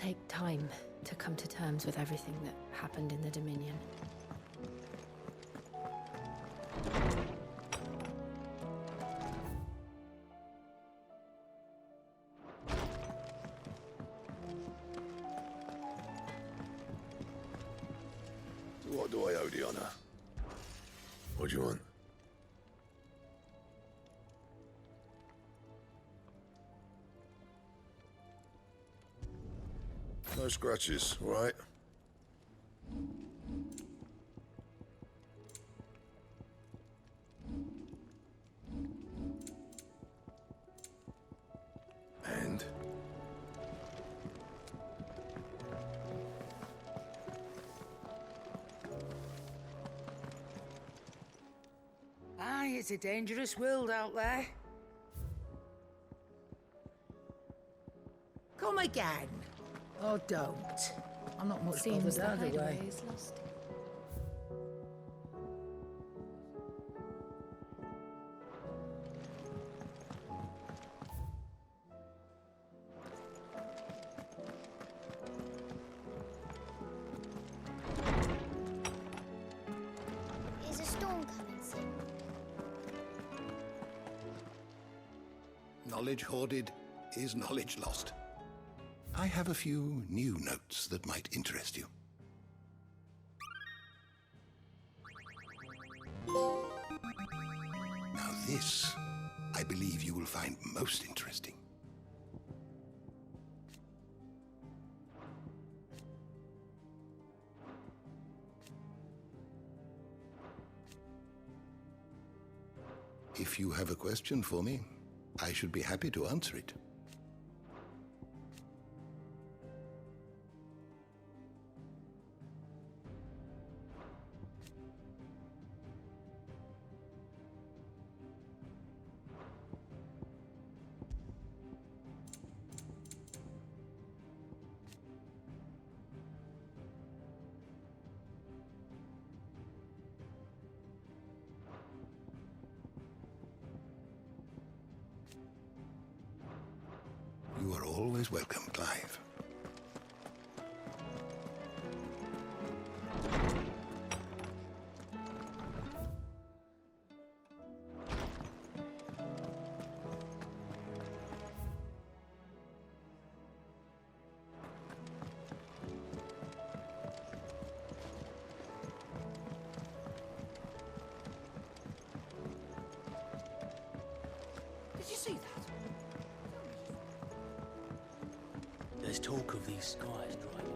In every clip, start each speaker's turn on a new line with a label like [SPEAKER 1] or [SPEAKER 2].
[SPEAKER 1] take time to come to terms with everything that happened in the Dominion.
[SPEAKER 2] What do I owe the honor? What do you want? No scratches, all right? And?
[SPEAKER 3] Aye, it's a dangerous world out there. Come again. Or don't. I'm not much
[SPEAKER 1] Seems the
[SPEAKER 3] bothered either
[SPEAKER 1] hideaway
[SPEAKER 3] way.
[SPEAKER 1] is lost.
[SPEAKER 4] Is a storm coming soon?
[SPEAKER 5] Knowledge hoarded is knowledge lost. I have a few new notes that might interest you. Now this, I believe you will find most interesting. If you have a question for me, I should be happy to answer it. You are always welcome, Clive.
[SPEAKER 3] Did you see that?
[SPEAKER 6] There's talk of these skies driving.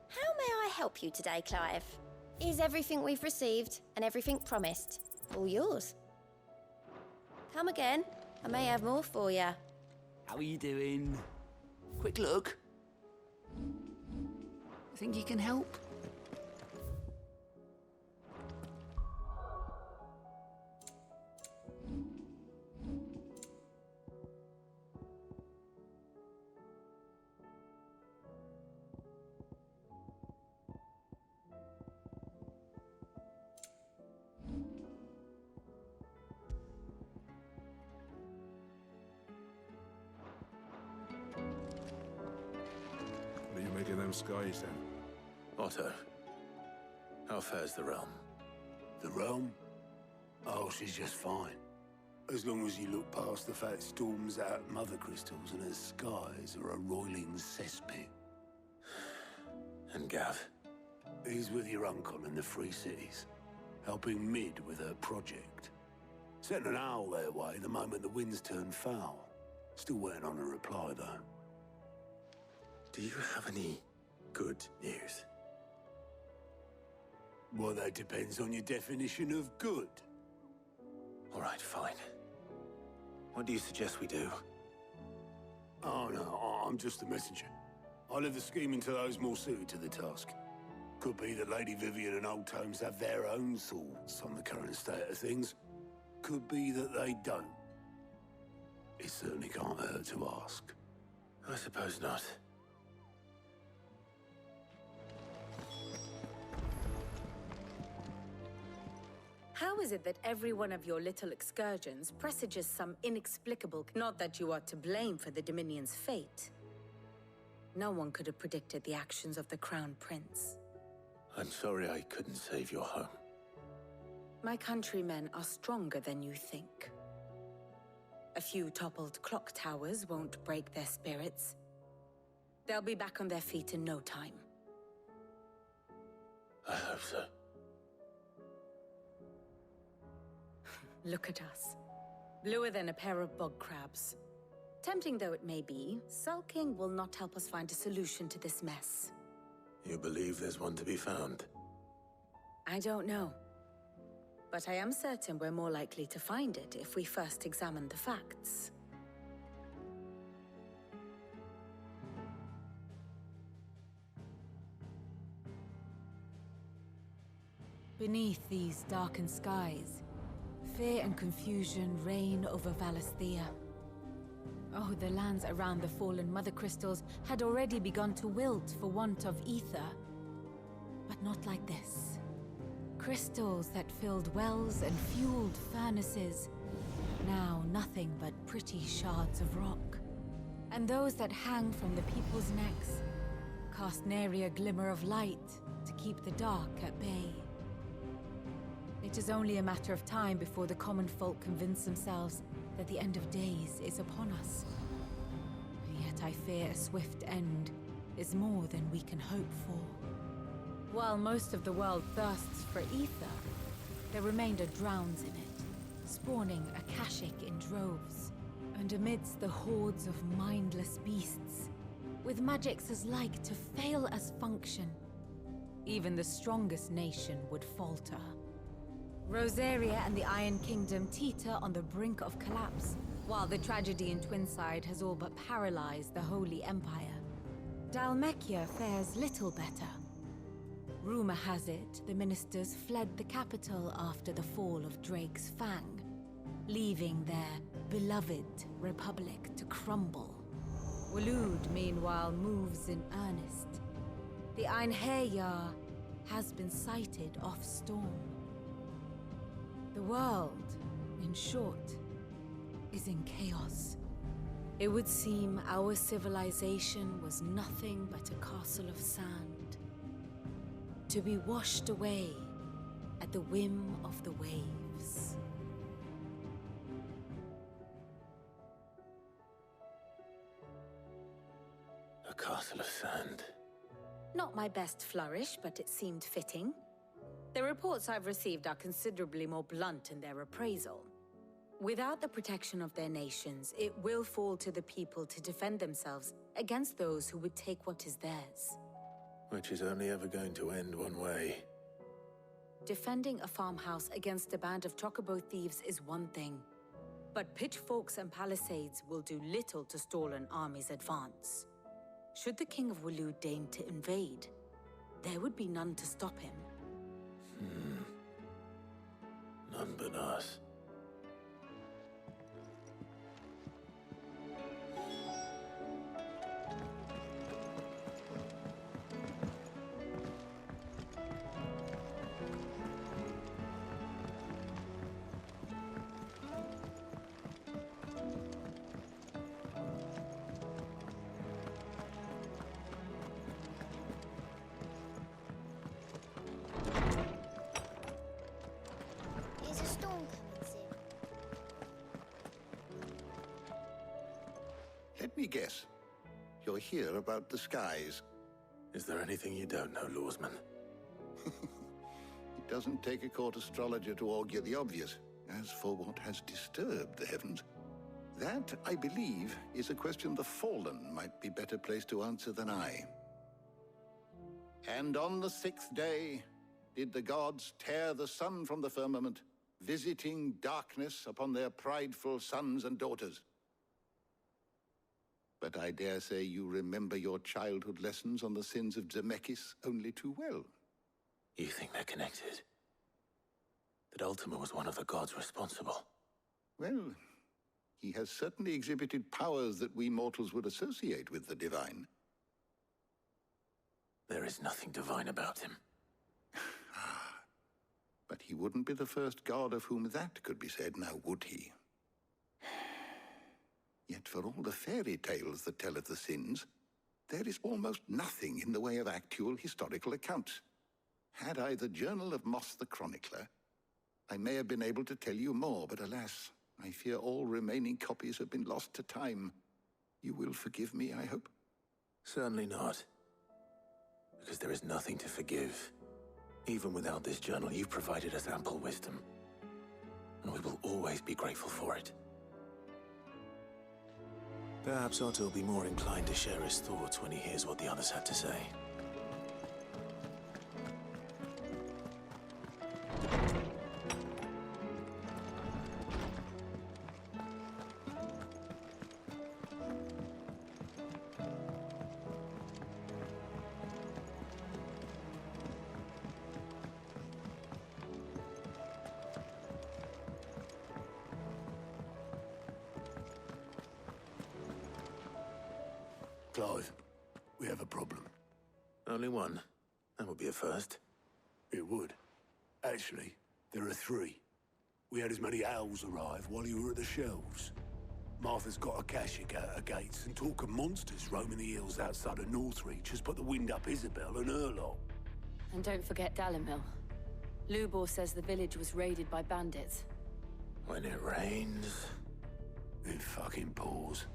[SPEAKER 4] How may I help you today, Clive? Is everything we've received and everything promised all yours? Come again. I may have more for you.
[SPEAKER 6] How are you doing? Quick look. Think you can help?
[SPEAKER 2] What are you making them skies then? Otto, how fares the realm?
[SPEAKER 7] The realm? Oh, she's just fine. As long as you look past the fat storms out mother crystals and her skies are a roiling cesspit.
[SPEAKER 2] And Gav?
[SPEAKER 7] He's with your uncle in the Free Cities, helping Mid with her project. Sent an owl their way the moment the winds turned foul. Still waiting on a reply, though.
[SPEAKER 2] Do you have any good news?
[SPEAKER 7] Well, that depends on your definition of good.
[SPEAKER 2] All right, fine. What do you suggest we do?
[SPEAKER 7] Oh, no, I'm just a messenger. I leave the scheming to those more suited to the task. Could be that Lady Vivian and Old Tomes have their own thoughts on the current state of things. Could be that they don't. It certainly can't hurt to ask.
[SPEAKER 2] I suppose not.
[SPEAKER 8] How is it that every one of your little excursions presages some inexplicable... Not that you are to blame for the Dominion's fate. No one could have predicted the actions of the Crown Prince.
[SPEAKER 2] I'm sorry I couldn't save your home.
[SPEAKER 8] My countrymen are stronger than you think. A few toppled clock towers won't break their spirits. They'll be back on their feet in no time.
[SPEAKER 2] I hope so.
[SPEAKER 8] Look at us. Bluer than a pair of bog crabs. Tempting though it may be, sulking will not help us find a solution to this mess.
[SPEAKER 2] You believe there's one to be found?
[SPEAKER 8] I don't know. But I am certain we're more likely to find it if we first examine the facts.
[SPEAKER 1] Beneath these darkened skies, fear and confusion reign over Valisthea. Oh, the lands around the fallen Mother Crystals had already begun to wilt for want of ether. But not like this. Crystals that filled wells and fueled furnaces. Now nothing but pretty shards of rock. And those that hang from the people's necks cast nary a glimmer of light to keep the dark at bay. It is only a matter of time before the common folk convince themselves that the end of days is upon us. Yet I fear a swift end is more than we can hope for. While most of the world thirsts for ether, the remainder drowns in it, spawning Akashic in droves. And amidst the hordes of mindless beasts, with magics as like to fail as function, even the strongest nation would falter. Rosaria and the Iron Kingdom teeter on the brink of collapse, while the tragedy in Twinside has all but paralyzed the Holy Empire. Dalmekia fares little better. Rumor has it the ministers fled the capital after the fall of Drake's Fang, leaving their beloved republic to crumble. Waloed, meanwhile, moves in earnest. The Einherjar has been sighted off-storm. The world, in short, is in chaos. It would seem our civilization was nothing but a castle of sand, to be washed away at the whim of the waves.
[SPEAKER 2] A castle of sand.
[SPEAKER 8] Not my best flourish, but it seemed fitting. The reports I've received are considerably more blunt in their appraisal. Without the protection of their nations, it will fall to the people to defend themselves against those who would take what is theirs.
[SPEAKER 2] Which is only ever going to end one way.
[SPEAKER 8] Defending a farmhouse against a band of chocobo thieves is one thing, but pitchforks and palisades will do little to stall an army's advance. Should the King of Waloed deign to invade, there would be none to stop him.
[SPEAKER 2] None but us.
[SPEAKER 4] Is a storm coming soon?
[SPEAKER 5] Let me guess. You're here about the skies.
[SPEAKER 2] Is there anything you don't know, Lawsman?
[SPEAKER 5] It doesn't take a court astrologer to augur the obvious. As for what has disturbed the heavens, that, I believe, is a question the Fallen might be better placed to answer than I. And on the 6th day, did the gods tear the sun from the firmament, visiting darkness upon their prideful sons and daughters. But I dare say you remember your childhood lessons on the sins of Zemeckis only too well.
[SPEAKER 6] You think they're connected? That Ultima was one of the gods responsible?
[SPEAKER 5] Well, he has certainly exhibited powers that we mortals would associate with the divine.
[SPEAKER 6] There is nothing divine about him.
[SPEAKER 5] But he wouldn't be the first god of whom that could be said, now would he? Yet for all the fairy tales that tell of the sins, there is almost nothing in the way of actual historical accounts. Had I the Journal of Moss the Chronicler, I may have been able to tell you more, but alas, I fear all remaining copies have been lost to time. You will forgive me, I hope?
[SPEAKER 6] Certainly not. Because there is nothing to forgive. Even without this journal, you've provided us ample wisdom. And we will always be grateful for it. Perhaps Otto will be more inclined to share his thoughts when he hears what the others had to say.
[SPEAKER 7] Clive, we have a problem.
[SPEAKER 6] Only one. That would be a first.
[SPEAKER 7] It would. Actually, there are three. We had as many owls arrive while you were at the shelves. Martha's got a cashier at her gates, and talk of monsters roaming the hills outside of Northreach has put the wind up Isabel and her lot.
[SPEAKER 9] And don't forget Dalimil. Lubor says the village was raided by bandits.
[SPEAKER 6] When it rains...
[SPEAKER 7] It fucking pours.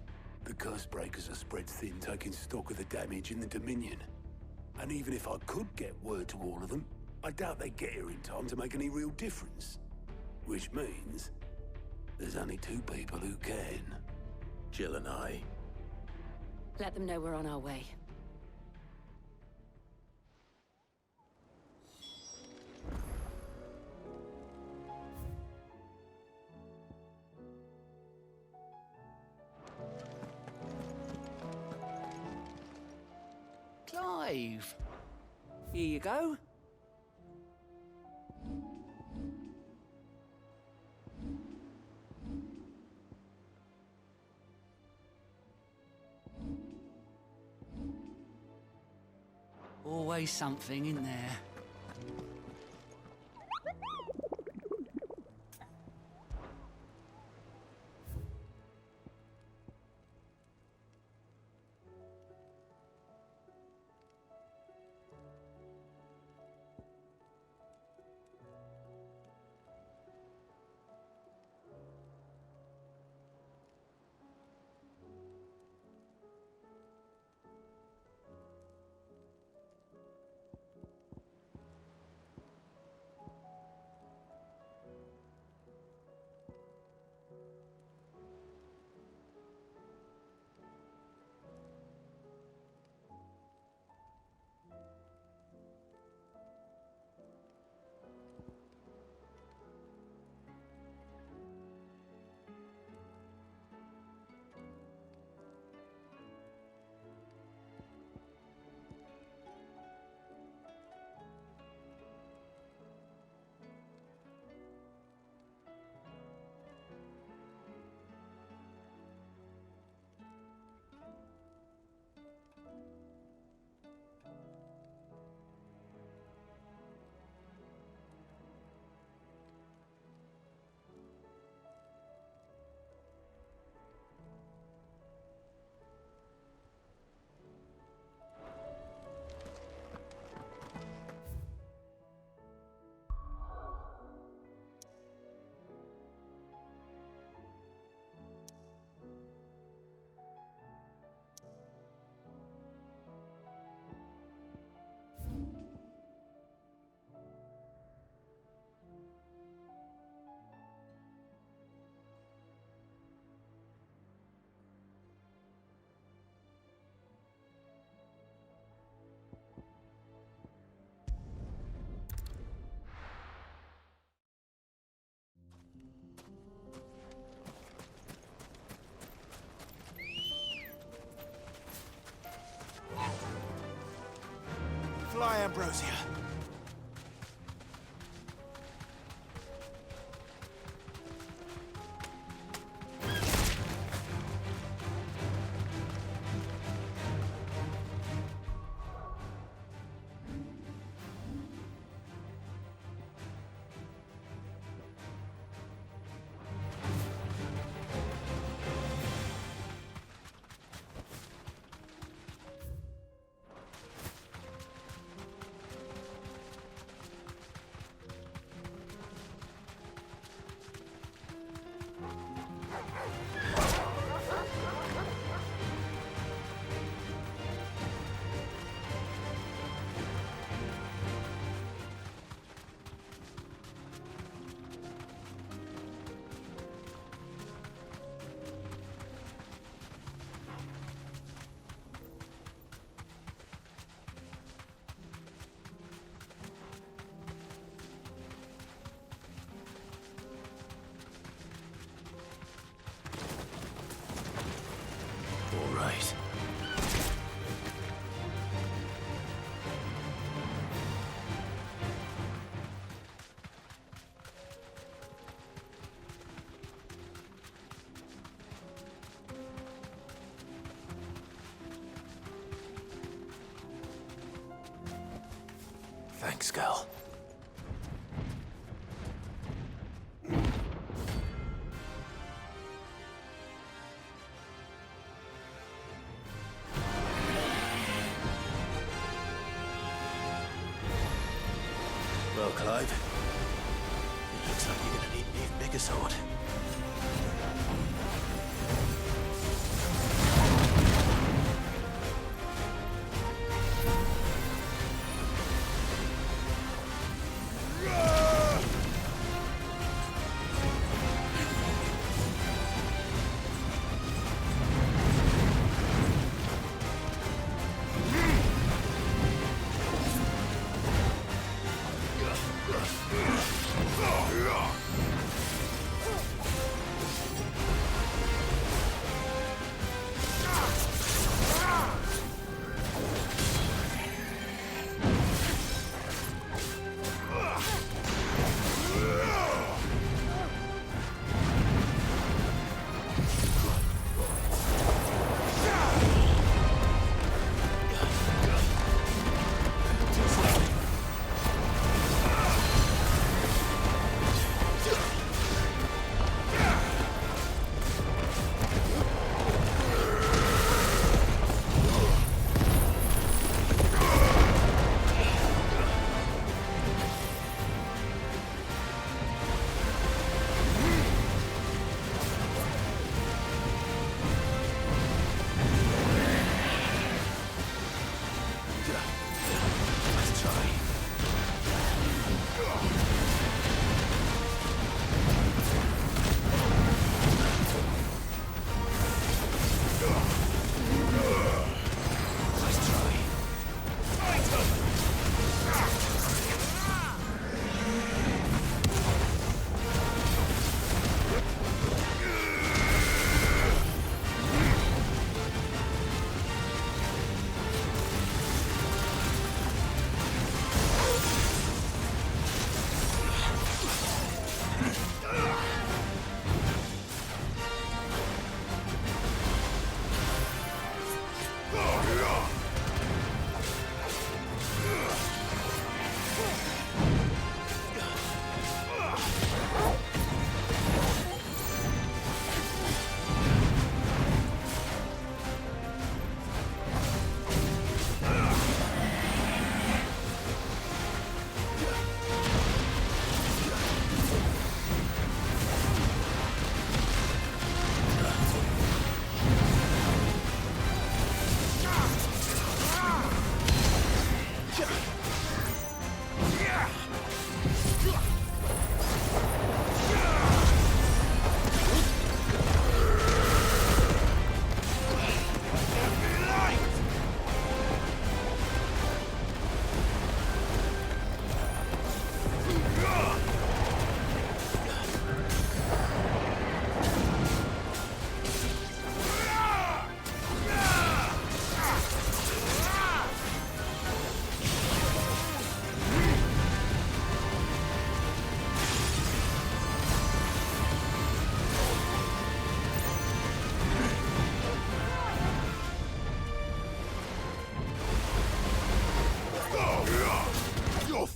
[SPEAKER 7] The curse breakers are spread thin, taking stock of the damage in the Dominion. And even if I could get word to all of them, I doubt they'd get here in time to make any real difference. Which means there's only two people who can.
[SPEAKER 6] Jill and I.
[SPEAKER 9] Let them know we're on our way.
[SPEAKER 10] Clive! Here you go. Always something in there.
[SPEAKER 11] Goodbye, Ambrosia.
[SPEAKER 6] All right. Thanks, Gal. Well, Clive, it looks like you're gonna need an even bigger sword.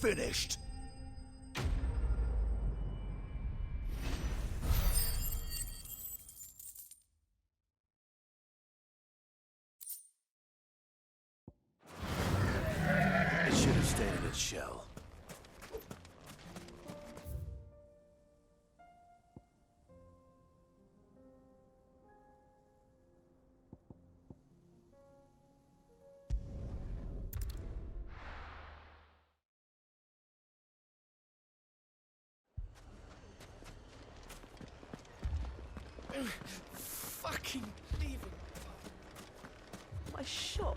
[SPEAKER 11] finished.
[SPEAKER 7] It should have stayed in its shell.
[SPEAKER 11] Fucking leaving.
[SPEAKER 12] My shop.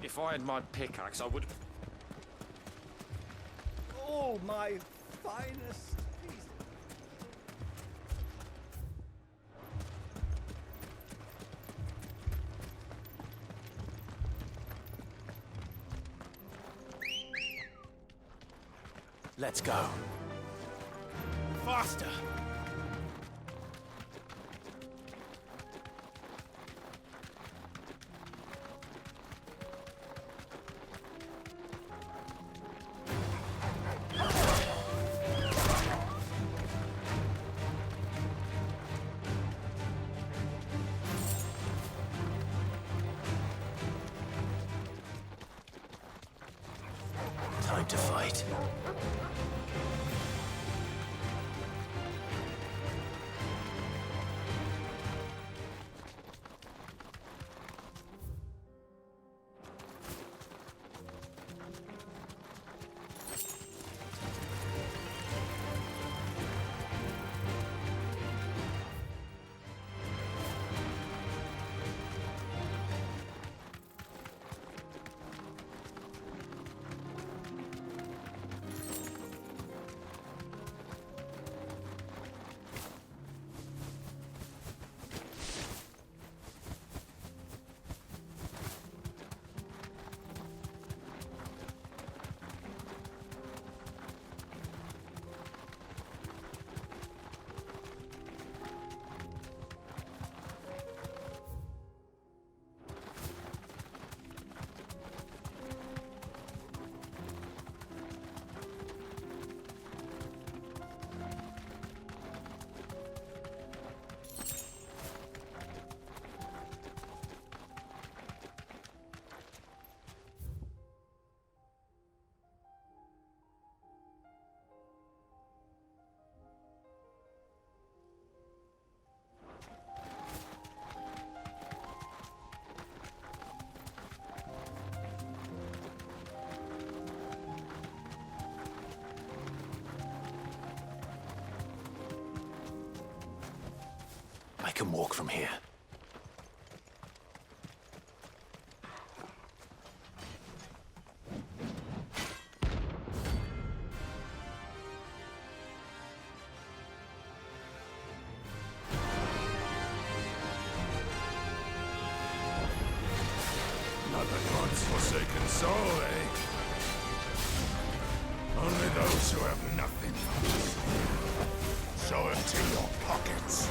[SPEAKER 13] If I had my pickaxe, I would...
[SPEAKER 11] All my finest pieces.
[SPEAKER 7] Let's go.
[SPEAKER 11] Faster.
[SPEAKER 7] Time to fight. I can walk from here.
[SPEAKER 2] Not the gods' forsaken soul, eh? Only those who have nothing. So empty your pockets.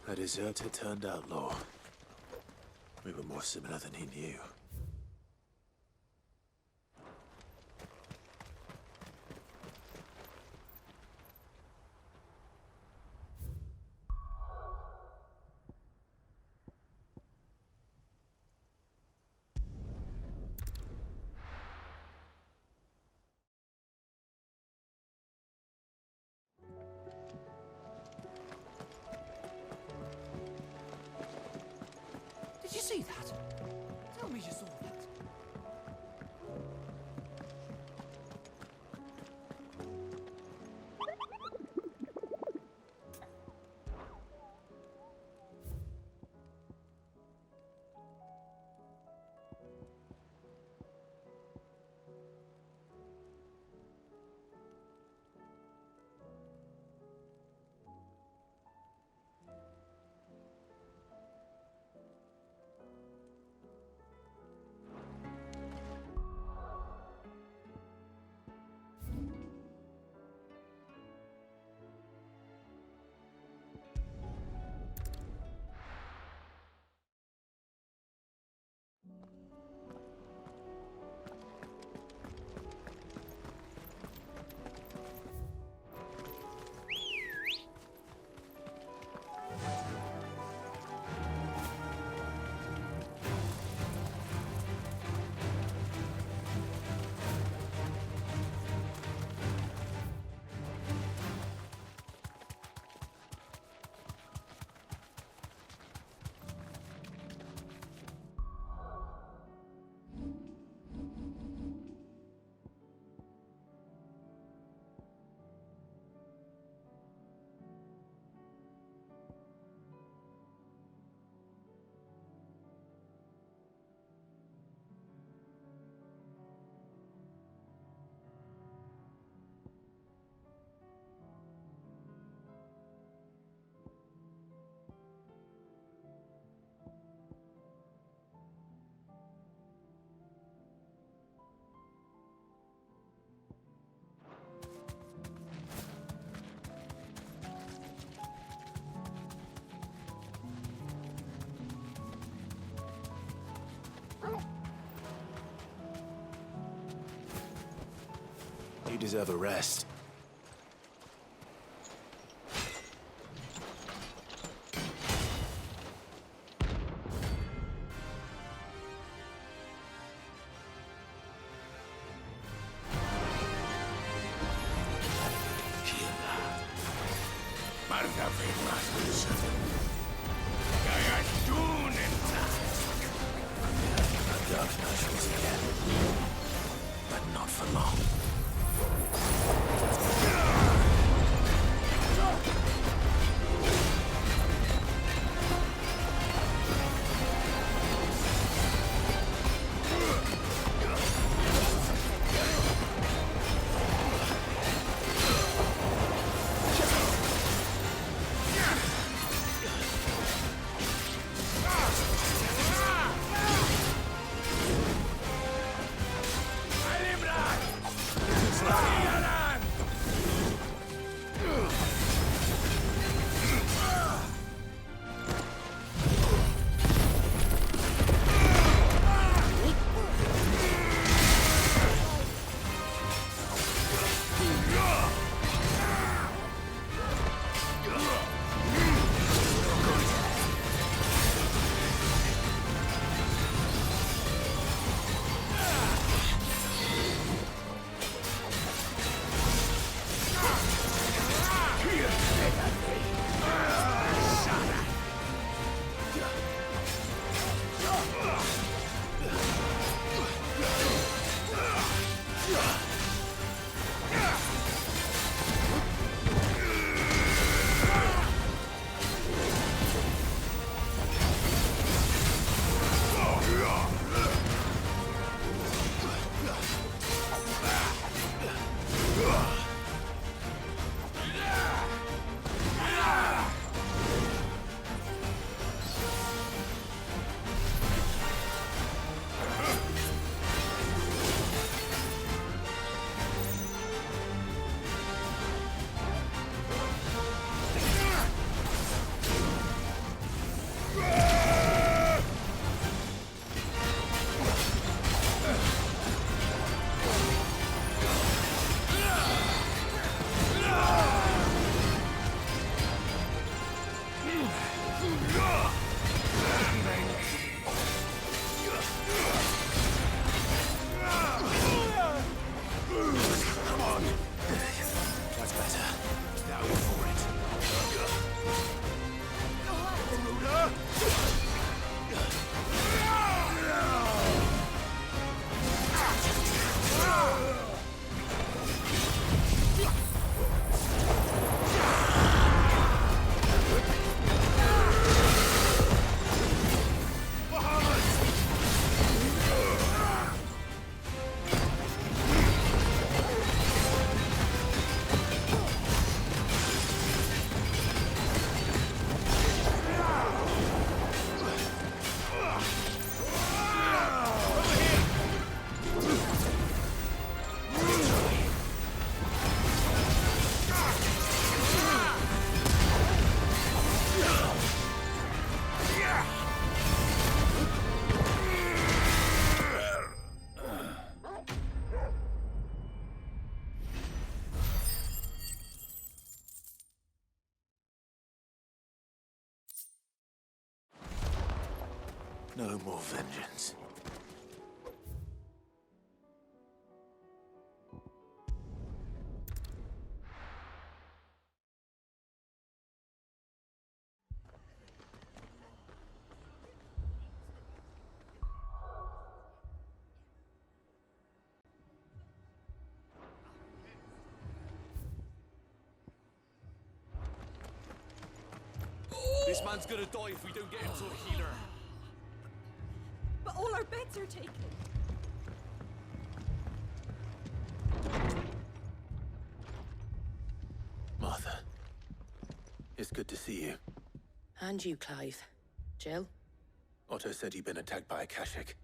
[SPEAKER 6] A deserter turned outlaw. We were more similar than he knew.
[SPEAKER 11] Did you see that? Tell me you saw that.
[SPEAKER 6] You deserve a rest. Dark nations again, but not for long. No more vengeance.
[SPEAKER 13] This man's gonna die if we don't get him to a healer.
[SPEAKER 12] But all our beds are taken.
[SPEAKER 6] Martha, it's good to see you.
[SPEAKER 14] And you, Clive. Jill?
[SPEAKER 6] Otto said you'd been attacked by a Kashik.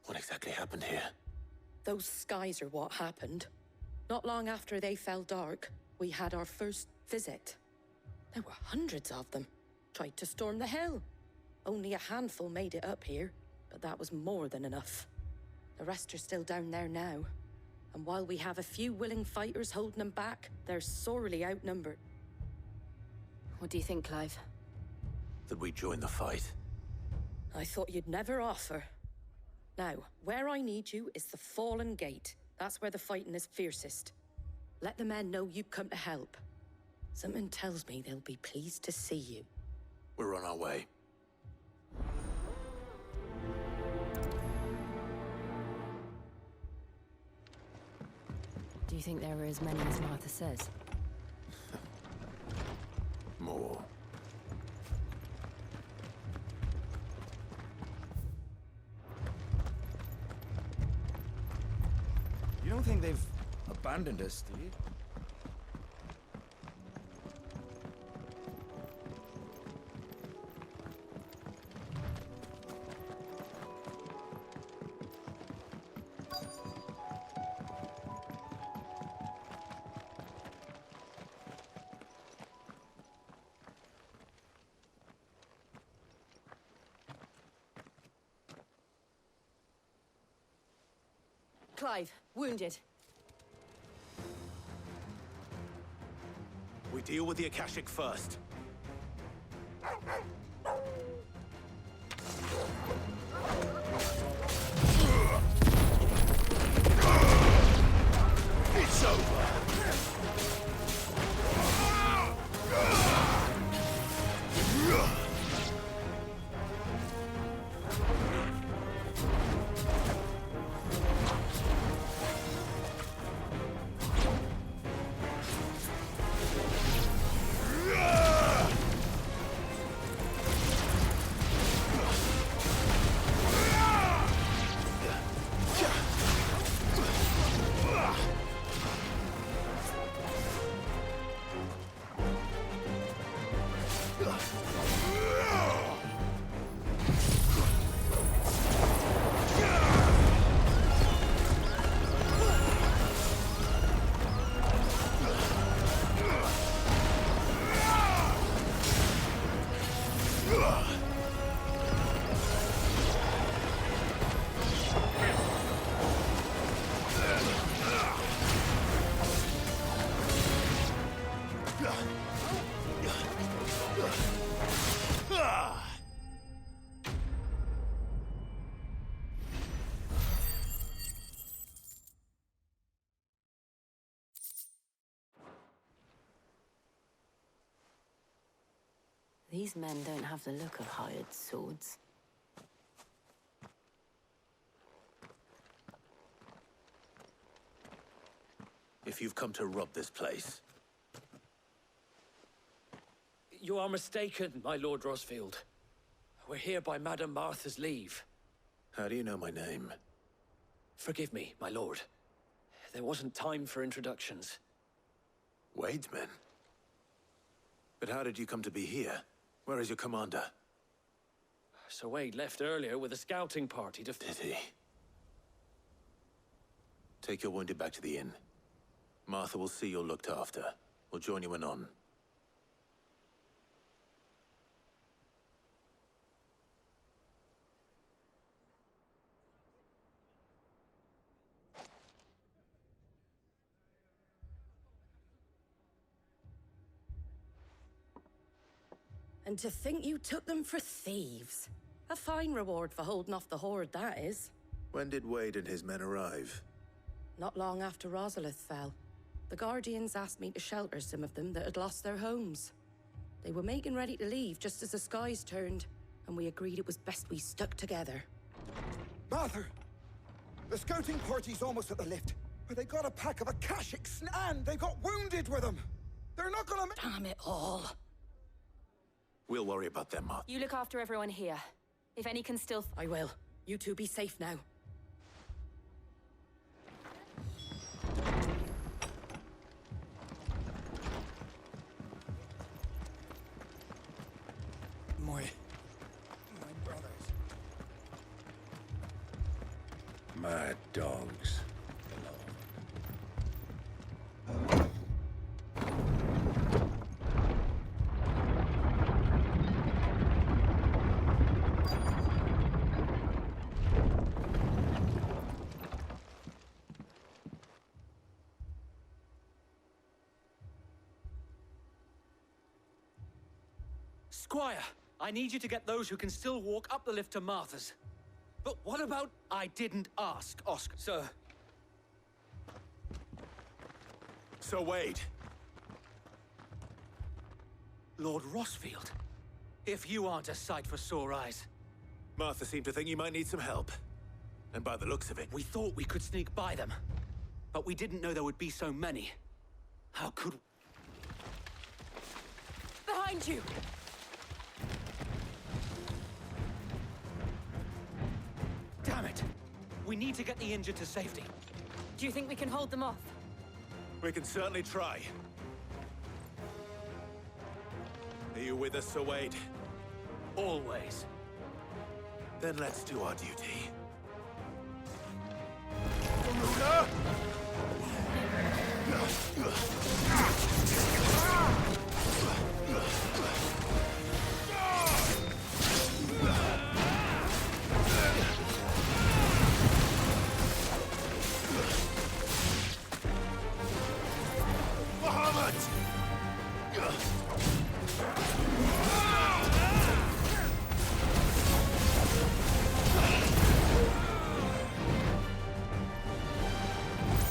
[SPEAKER 6] What exactly happened here?
[SPEAKER 14] Those skies are what happened. Not long after they fell dark, we had our first visit. There were hundreds of them. Tried to storm the hill. Only a handful made it up here, but that was more than enough. The rest are still down there now. And while we have a few willing fighters holding them back, they're sorely outnumbered.
[SPEAKER 9] What do you think, Clive?
[SPEAKER 6] That we join the fight.
[SPEAKER 14] I thought you'd never offer. Now, where I need you is the Fallen Gate. That's where the fighting is fiercest. Let the men know you've come to help. Something tells me they'll be pleased to see you.
[SPEAKER 6] We're on our way.
[SPEAKER 9] Do you think there are as many as Martha says?
[SPEAKER 6] More.
[SPEAKER 15] You don't think they've abandoned us, do you?
[SPEAKER 14] Clive, wounded.
[SPEAKER 6] We deal with the Akashic first. It's over.
[SPEAKER 9] These men don't have the look of hired swords.
[SPEAKER 6] If you've come to rob this place,
[SPEAKER 13] You are mistaken, my Lord Rosfield. We're here by Madame Martha's leave.
[SPEAKER 6] how do you know my name?
[SPEAKER 13] Forgive me, my lord. There wasn't time for introductions.
[SPEAKER 6] Wade's men? But how did you come to be here? Where is your commander?
[SPEAKER 13] Sir Wade left earlier with a scouting party to...
[SPEAKER 6] Did he? Take your wounded back to the inn. Martha will see you're looked after. We'll join you anon.
[SPEAKER 14] And to think you took them for thieves. A fine reward for holding off the horde, that is.
[SPEAKER 6] When did Wade and his men arrive?
[SPEAKER 14] Not long after Rosalith fell. The Guardians asked me to shelter some of them that had lost their homes. They were making ready to leave just as the skies turned, and we agreed it was best we stuck together.
[SPEAKER 16] Martha! The scouting party's almost at the lift, but they got a pack of Akashics, and they got wounded with them! They're not gonna
[SPEAKER 14] Damn it all!
[SPEAKER 6] We'll worry about them, Martha.
[SPEAKER 9] You look after everyone here. If any can still...
[SPEAKER 14] I will. You two be safe now.
[SPEAKER 16] My brothers.
[SPEAKER 2] Mad dogs.
[SPEAKER 11] Squire, I need you to get those who can still walk up the lift to Martha's. But what about... I didn't ask, Oscar. Sir.
[SPEAKER 6] So Wade.
[SPEAKER 11] Lord Rosfield. If you aren't a sight for sore eyes.
[SPEAKER 6] Martha seemed to think you might need some help. And by the looks of it...
[SPEAKER 11] We thought we could sneak by them. But we didn't know there would be so many. How could...
[SPEAKER 14] Behind you!
[SPEAKER 11] Damn it! We need to get the injured to safety.
[SPEAKER 9] Do you think we can hold them off?
[SPEAKER 6] We can certainly try. Are you with us, Sir Wade?
[SPEAKER 11] Always.
[SPEAKER 6] Then let's do our duty.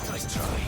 [SPEAKER 6] Nice try.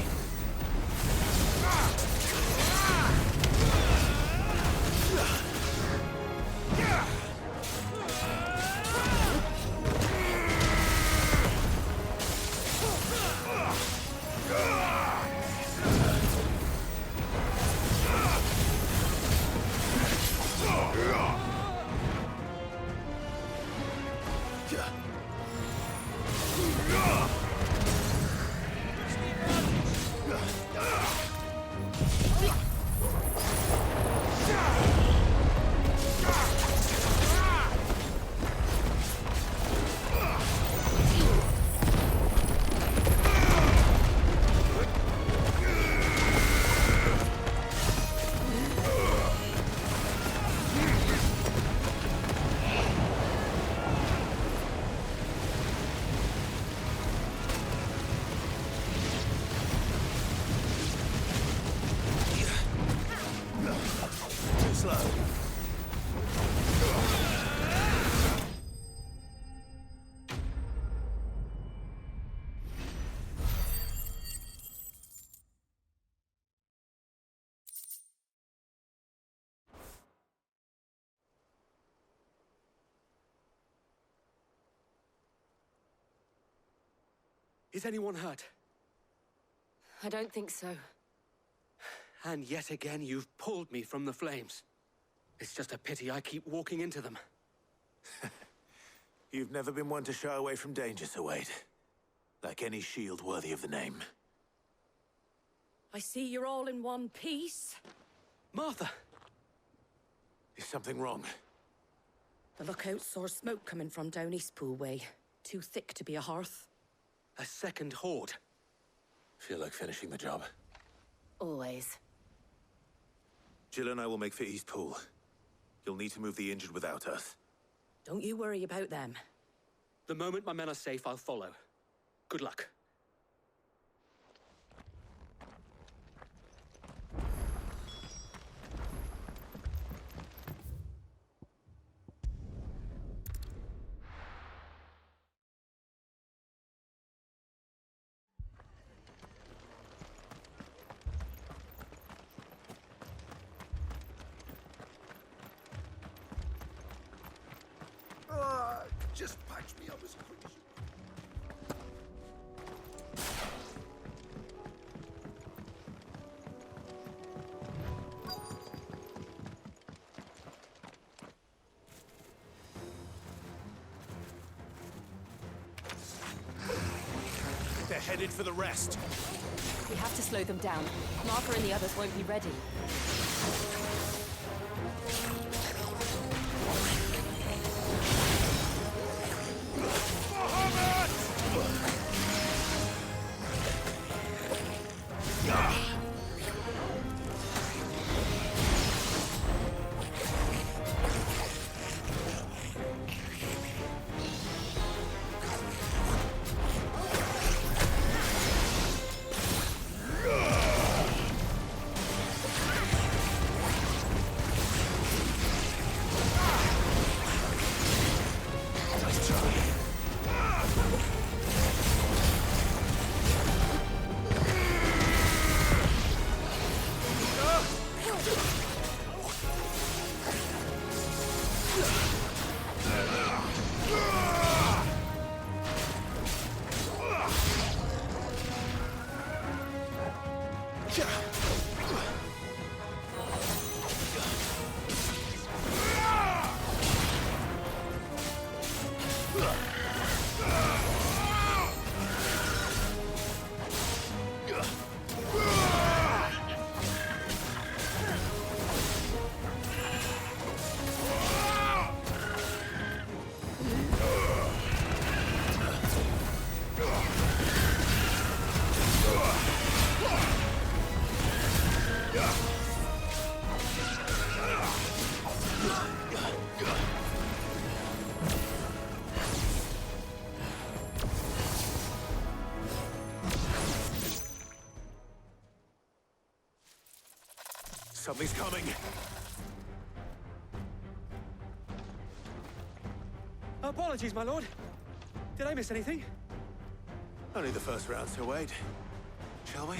[SPEAKER 11] Is anyone hurt?
[SPEAKER 9] I don't think so.
[SPEAKER 11] And yet again, you've pulled me from the flames. It's just a pity I keep walking into them.
[SPEAKER 6] You've never been one to shy away from danger, Sir Wade. Like any shield worthy of the name.
[SPEAKER 14] I see you're all in one piece.
[SPEAKER 11] Martha!
[SPEAKER 6] Is something wrong?
[SPEAKER 14] The lookout saw smoke coming from down Eastpool way. Too thick to be a hearth.
[SPEAKER 11] A second horde.
[SPEAKER 6] Feel like finishing the job?
[SPEAKER 9] Always.
[SPEAKER 6] Jill and I will make for Eastpool. You'll need to move the injured without us.
[SPEAKER 14] Don't you worry about them.
[SPEAKER 11] The moment my men are safe, I'll follow. Good luck.
[SPEAKER 16] Just patch me up as quick as you...
[SPEAKER 2] They're headed for the rest.
[SPEAKER 9] We have to slow them down. Martha and the others won't be ready.
[SPEAKER 2] Something's coming.
[SPEAKER 11] Apologies, my lord. Did I miss anything?
[SPEAKER 6] Only the first round, so wait. Shall we?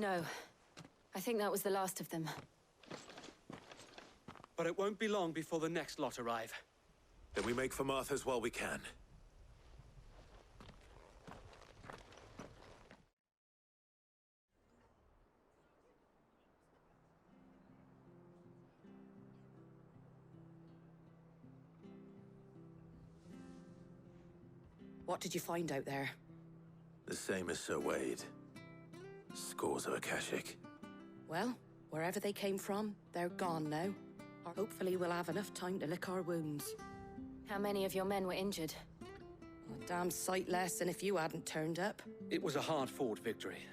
[SPEAKER 9] No. I think that was the last of them.
[SPEAKER 11] But it won't be long before the next lot arrive.
[SPEAKER 6] Then we make for Martha's while we can.
[SPEAKER 14] What did you find out there?
[SPEAKER 6] The same as Sir Wade. Scores of Akashic.
[SPEAKER 14] Well, wherever they came from, they're gone now. Hopefully we'll have enough time to lick our wounds.
[SPEAKER 9] How many of your men were injured?
[SPEAKER 14] A damn sight less than if you hadn't turned up.
[SPEAKER 11] It was a hard-fought victory.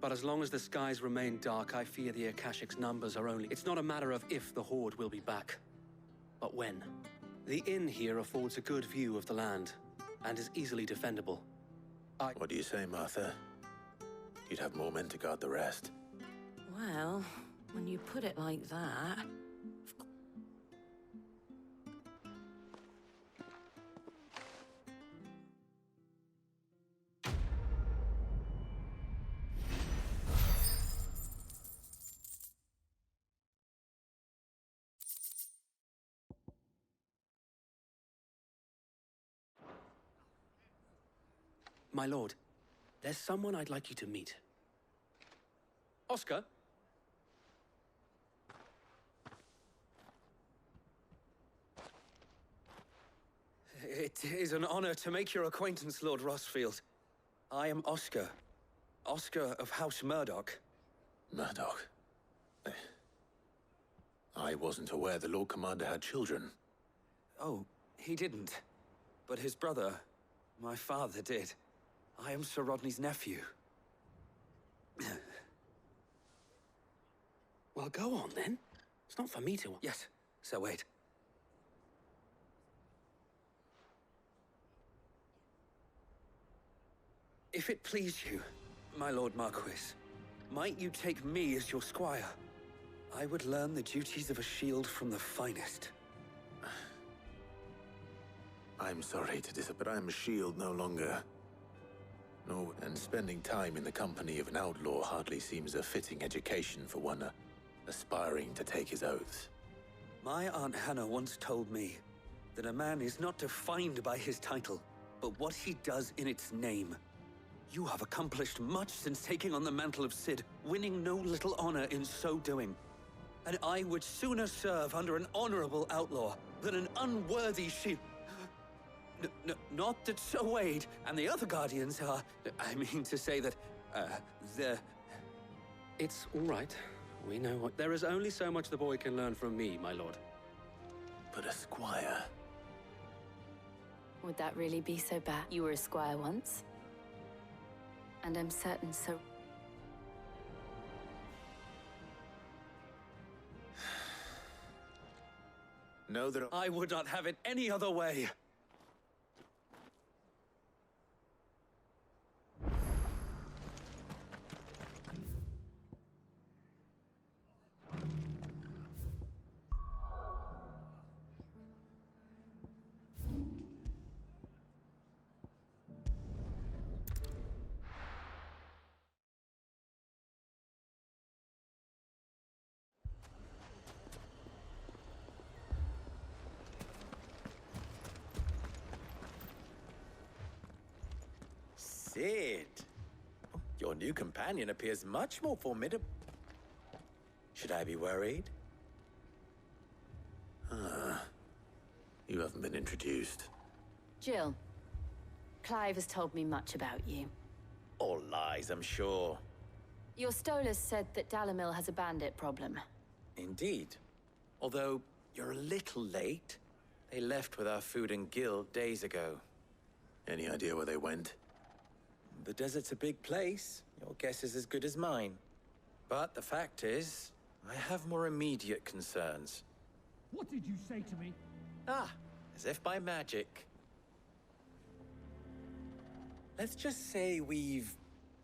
[SPEAKER 11] But as long as the skies remain dark, I fear the Akashic's numbers are only... It's not a matter of if the Horde will be back, but when. The inn here affords a good view of the land, and is easily defendable.
[SPEAKER 6] What do you say, Martha? You'd have more men to guard the rest.
[SPEAKER 14] Well, when you put it like that...
[SPEAKER 11] My lord, there's someone I'd like you to meet. Oscar? It is an honor to make your acquaintance, Lord Rosfield. I am Oscar. Oscar of House Murdoch.
[SPEAKER 6] Murdoch? I wasn't aware the Lord Commander had children.
[SPEAKER 11] Oh, he didn't. But his brother, my father, did. I am Sir Rodney's nephew. Well, go on, then. It's not for me to... Yes, so wait. If it please you, my Lord Marquis, might you take me as your squire? I would learn the duties of a shield from the finest.
[SPEAKER 6] I'm sorry to but I'm a shield no longer. No, and spending time in the company of an outlaw hardly seems a fitting education for one aspiring to take his oaths.
[SPEAKER 11] My Aunt Hannah once told me that a man is not defined by his title, but what he does in its name. You have accomplished much since taking on the mantle of Cid, winning no little honor in so doing. And I would sooner serve under an honorable outlaw than an unworthy shield. Not that Sir Wade and the other Guardians are... I mean to say that, It's all right. We know what... There is only so much the boy can learn from me, my lord.
[SPEAKER 6] But a squire...
[SPEAKER 9] Would that really be so bad? You were a squire once. And I'm certain so...
[SPEAKER 6] Know that
[SPEAKER 11] I would not have it any other way.
[SPEAKER 17] Cid, your new companion appears much more formidable. Should I be worried?
[SPEAKER 6] You haven't been introduced.
[SPEAKER 9] Jill, Clive has told me much about you.
[SPEAKER 17] All lies, I'm sure.
[SPEAKER 9] Your Stolas said that Dalimil has a bandit problem.
[SPEAKER 17] Indeed. Although, you're a little late. They left with our food and guild days ago.
[SPEAKER 6] Any idea where they went?
[SPEAKER 17] The desert's a big place. Your guess is as good as mine. But the fact is, I have more immediate concerns.
[SPEAKER 18] What did you say to me?
[SPEAKER 17] Ah, as if by magic. Let's just say we've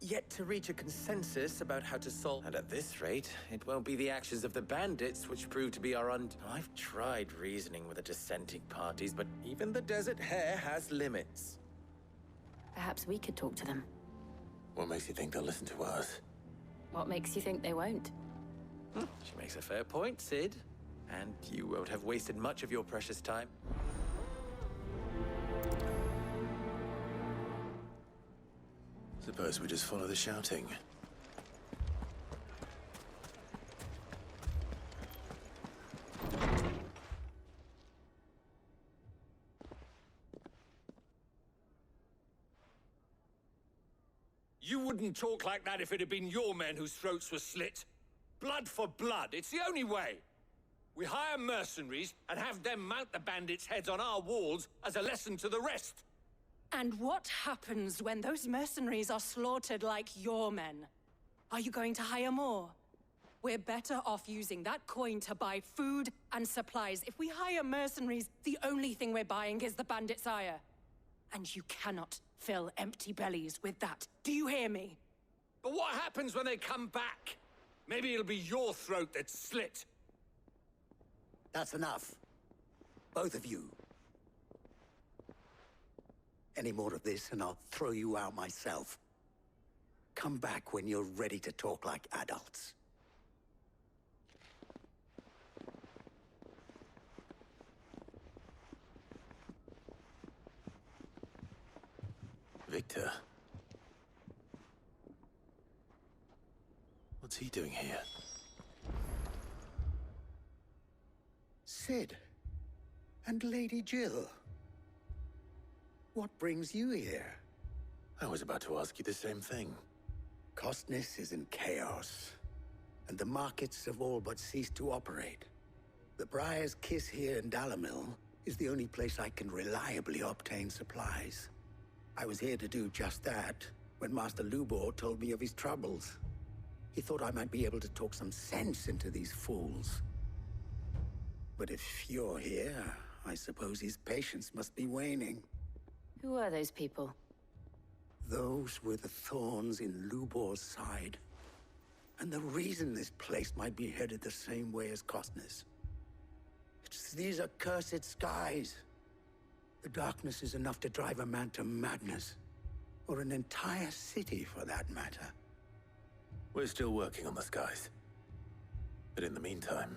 [SPEAKER 17] yet to reach a consensus about how to solve... And at this rate, it won't be the actions of the bandits which prove to be our I've tried reasoning with the dissenting parties, but even the Desert Hare has limits.
[SPEAKER 9] Perhaps we could talk to them.
[SPEAKER 6] What makes you think they'll listen to us?
[SPEAKER 9] What makes you think they won't?
[SPEAKER 17] She makes a fair point, Cid. And you won't have wasted much of your precious time.
[SPEAKER 6] Suppose we just follow the shouting.
[SPEAKER 19] You wouldn't talk like that if it had been your men whose throats were slit. Blood for blood, it's the only way. We hire mercenaries and have them mount the bandits' heads on our walls as a lesson to the rest.
[SPEAKER 14] And what happens when those mercenaries are slaughtered like your men? Are you going to hire more? We're better off using that coin to buy food and supplies. If we hire mercenaries, the only thing we're buying is the bandit's ire. And you cannot fill empty bellies with that. Do you hear me?
[SPEAKER 19] But what happens when they come back? Maybe it'll be your throat that's slit.
[SPEAKER 20] That's enough. Both of you. Any more of this and I'll throw you out myself. Come back when you're ready to talk like adults.
[SPEAKER 6] Victor. What's he doing here?
[SPEAKER 20] Sid. And Lady Jill. What brings you here?
[SPEAKER 6] I was about to ask you the same thing.
[SPEAKER 20] Costness is in chaos, and the markets have all but ceased to operate. The Briar's Kiss here in Dalimil is the only place I can reliably obtain supplies. I was here to do just that when Master Lubor told me of his troubles. He thought I might be able to talk some sense into these fools. But if you're here, I suppose his patience must be waning.
[SPEAKER 9] Who are those people?
[SPEAKER 20] Those were the thorns in Lubor's side. And the reason this place might be headed the same way as Costner's. It's these accursed skies. The darkness is enough to drive a man to madness. Or an entire city, for that matter.
[SPEAKER 6] We're still working on the skies. But in the meantime,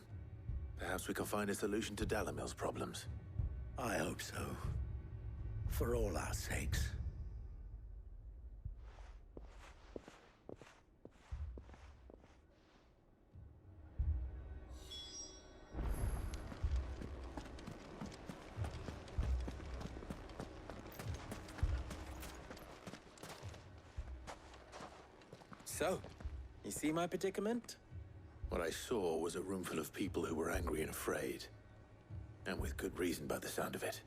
[SPEAKER 6] perhaps we can find a solution to Dalimil's problems.
[SPEAKER 20] I hope so. For all our sakes.
[SPEAKER 17] So, you see my predicament?
[SPEAKER 6] What I saw was a room full of people who were angry and afraid. And with good reason by the sound of it.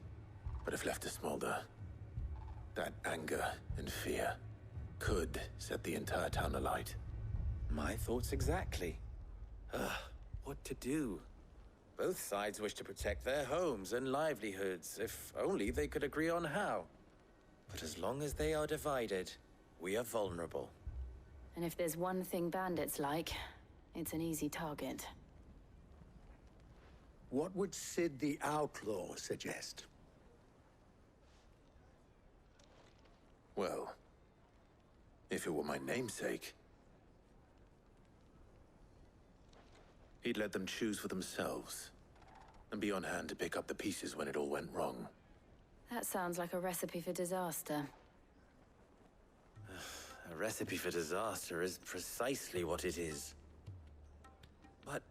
[SPEAKER 6] But if left to smolder, that anger and fear could set the entire town alight.
[SPEAKER 17] My thoughts exactly. What to do? Both sides wish to protect their homes and livelihoods, if only they could agree on how. But as long as they are divided, we are vulnerable.
[SPEAKER 9] And if there's one thing bandits like, it's an easy target.
[SPEAKER 20] What would Sid the Outlaw suggest?
[SPEAKER 6] Well, if it were my namesake, he'd let them choose for themselves and be on hand to pick up the pieces when it all went wrong.
[SPEAKER 9] That sounds like a recipe for disaster.
[SPEAKER 17] A recipe for disaster is precisely what it is. But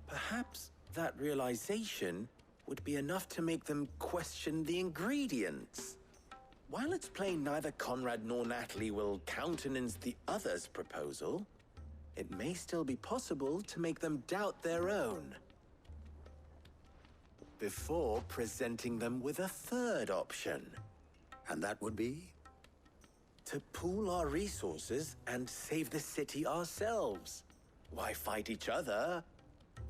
[SPEAKER 17] perhaps that realization would be enough to make them question the ingredients. While it's plain neither Conrad nor Natalie will countenance the other's proposal, it may still be possible to make them doubt their own. Before presenting them with a third option.
[SPEAKER 20] And that would be?
[SPEAKER 17] To pool our resources and save the city ourselves. Why fight each other?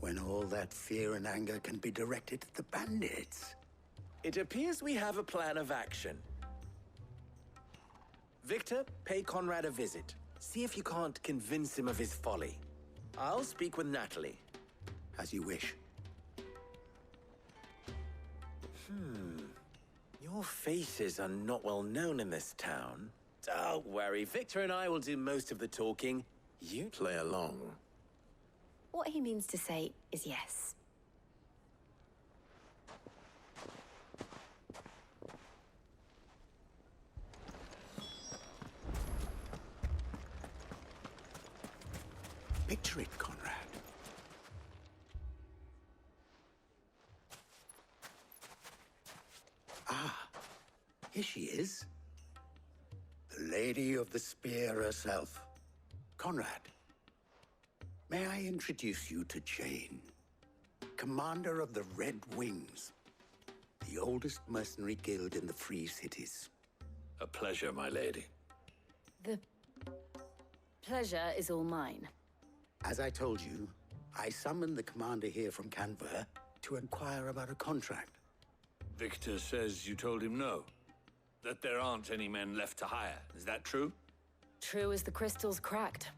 [SPEAKER 20] When all that fear and anger can be directed at the bandits.
[SPEAKER 17] It appears we have a plan of action. Victor, pay Conrad a visit. See if you can't convince him of his folly. I'll speak with Natalie.
[SPEAKER 20] As you wish.
[SPEAKER 17] Your faces are not well known in this town. Don't worry, Victor and I will do most of the talking. You
[SPEAKER 6] play along.
[SPEAKER 4] What he means to say is yes.
[SPEAKER 20] Picture it, Conrad. Ah, here she is. The Lady of the Spear herself. Conrad, may I introduce you to Jane, commander of the Red Wings, the oldest mercenary guild in the Free Cities.
[SPEAKER 19] A pleasure, my lady.
[SPEAKER 9] The pleasure is all mine.
[SPEAKER 20] As I told you, I summoned the commander here from Canver to inquire about a contract.
[SPEAKER 19] Victor says you told him no. That there aren't any men left to hire. Is that true?
[SPEAKER 9] True as the crystals cracked.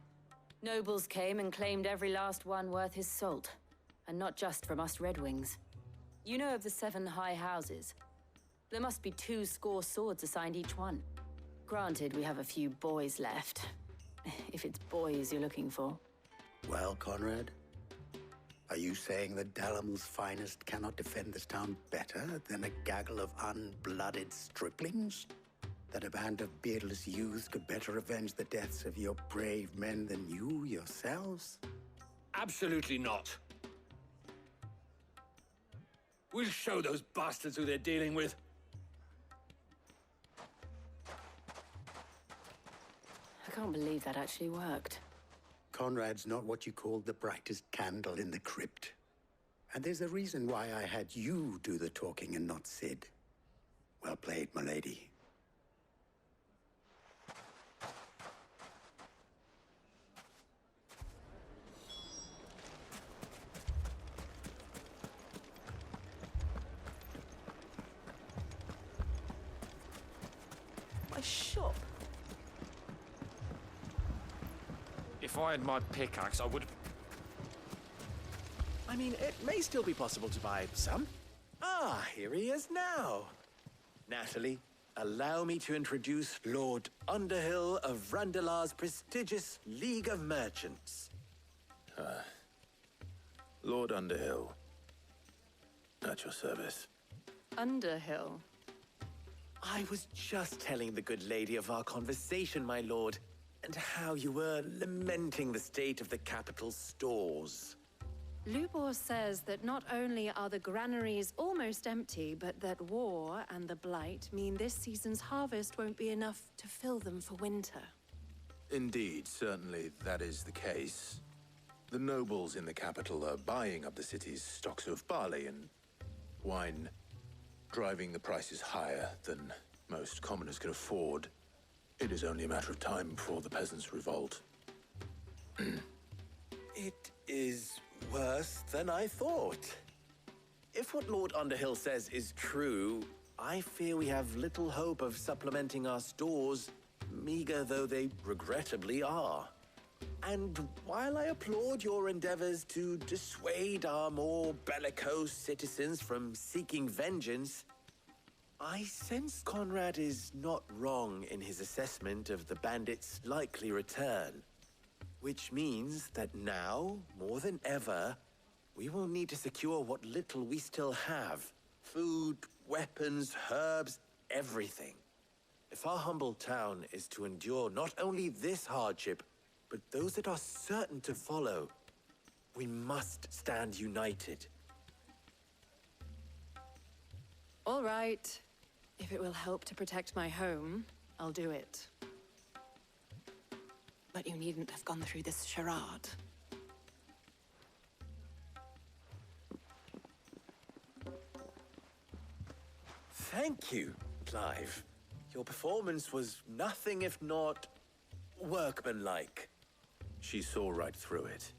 [SPEAKER 9] Nobles came and claimed every last one worth his salt. And not just from us Red Wings. You know of the 7 high houses. There must be 2 swords assigned each one. Granted, we have a few boys left. If it's boys you're looking for.
[SPEAKER 20] Well, Conrad, are you saying that Dalamil's finest cannot defend this town better than a gaggle of unblooded striplings? That a band of beardless youths could better avenge the deaths of your brave men than you yourselves?
[SPEAKER 19] Absolutely not. We'll show those bastards who they're dealing with.
[SPEAKER 9] I can't believe that actually worked.
[SPEAKER 20] Conrad's not what you call the brightest candle in the crypt. And there's a reason why I had you do the talking and not Sid. Well played, my lady.
[SPEAKER 12] My shop.
[SPEAKER 13] If I had my pickaxe, I would have...
[SPEAKER 17] I mean, it may still be possible to buy some. Ah, here he is now. Natalie, allow me to introduce Lord Underhill of Randalar's prestigious League of Merchants.
[SPEAKER 6] Lord Underhill. At your service.
[SPEAKER 9] Underhill?
[SPEAKER 17] I was just telling the good lady of our conversation, my lord, and how you were lamenting the state of the capital's stores.
[SPEAKER 14] Lubor says that not only are the granaries almost empty, but that war and the Blight mean this season's harvest won't be enough to fill them for winter.
[SPEAKER 6] Indeed, certainly that is the case. The nobles in the capital are buying up the city's stocks of barley and wine, driving the prices higher than most commoners can afford. It is only a matter of time before the peasants revolt.
[SPEAKER 17] It is worse than I thought. If what Lord Underhill says is true, I fear we have little hope of supplementing our stores, meager though they regrettably are. And while I applaud your endeavors to dissuade our more bellicose citizens from seeking vengeance, I sense Conrad is not wrong in his assessment of the bandits' likely return. Which means that now, more than ever, we will need to secure what little we still have. Food, weapons, herbs, everything. If our humble town is to endure not only this hardship, but those that are certain to follow, we must stand united.
[SPEAKER 14] All right. If it will help to protect my home, I'll do it. But you needn't have gone through this charade.
[SPEAKER 17] Thank you, Clive. Your performance was nothing if not workmanlike.
[SPEAKER 6] She saw right through it.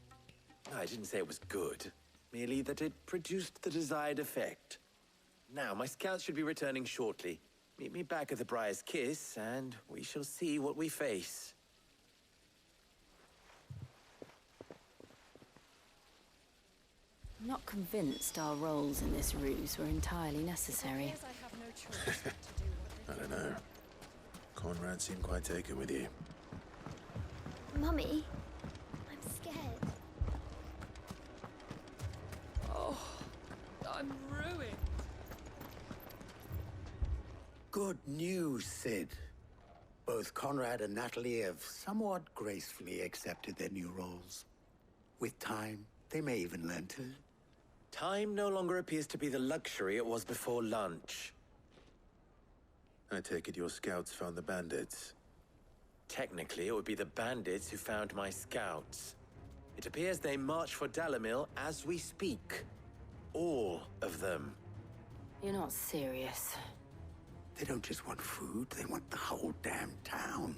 [SPEAKER 17] I didn't say it was good, merely that it produced the desired effect. Now, my scouts should be returning shortly. Meet me back at the Briar's Kiss, and we shall see what we face.
[SPEAKER 9] I'm not convinced our roles in this ruse were entirely necessary.
[SPEAKER 6] I don't know. Conrad seemed quite taken with you.
[SPEAKER 4] Mummy, I'm scared.
[SPEAKER 12] Oh, I'm ruined.
[SPEAKER 20] Good news, Sid. Both Conrad and Natalie have somewhat gracefully accepted their new roles. With time, they may even learn to.
[SPEAKER 17] Time no longer appears to be the luxury it was before lunch.
[SPEAKER 6] I take it your scouts found the bandits.
[SPEAKER 17] Technically, it would be the bandits who found my scouts. It appears they march for Dalamil as we speak. All of them.
[SPEAKER 9] You're not serious.
[SPEAKER 20] They don't just want food, they want the whole damn town.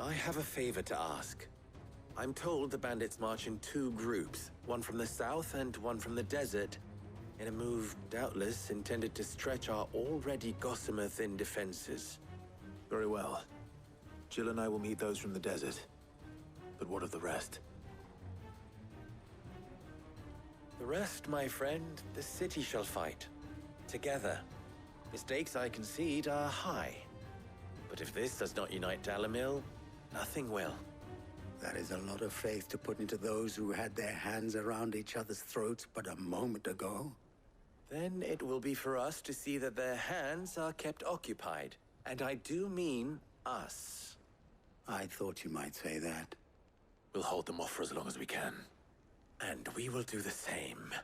[SPEAKER 17] I have a favor to ask. I'm told the bandits march in two groups, one from the south and one from the desert, in a move doubtless intended to stretch our already gossamer-thin defenses.
[SPEAKER 6] Very well. Jill and I will meet those from the desert. But what of the rest?
[SPEAKER 17] The rest, my friend, the city shall fight. Together. The stakes, I concede, are high. But if this does not unite Dalamil, nothing will.
[SPEAKER 20] That is a lot of faith to put into those who had their hands around each other's throats but a moment ago.
[SPEAKER 17] Then it will be for us to see that their hands are kept occupied. And I do mean us.
[SPEAKER 20] I thought you might say that.
[SPEAKER 6] We'll hold them off for as long as we can.
[SPEAKER 17] And we will do the same.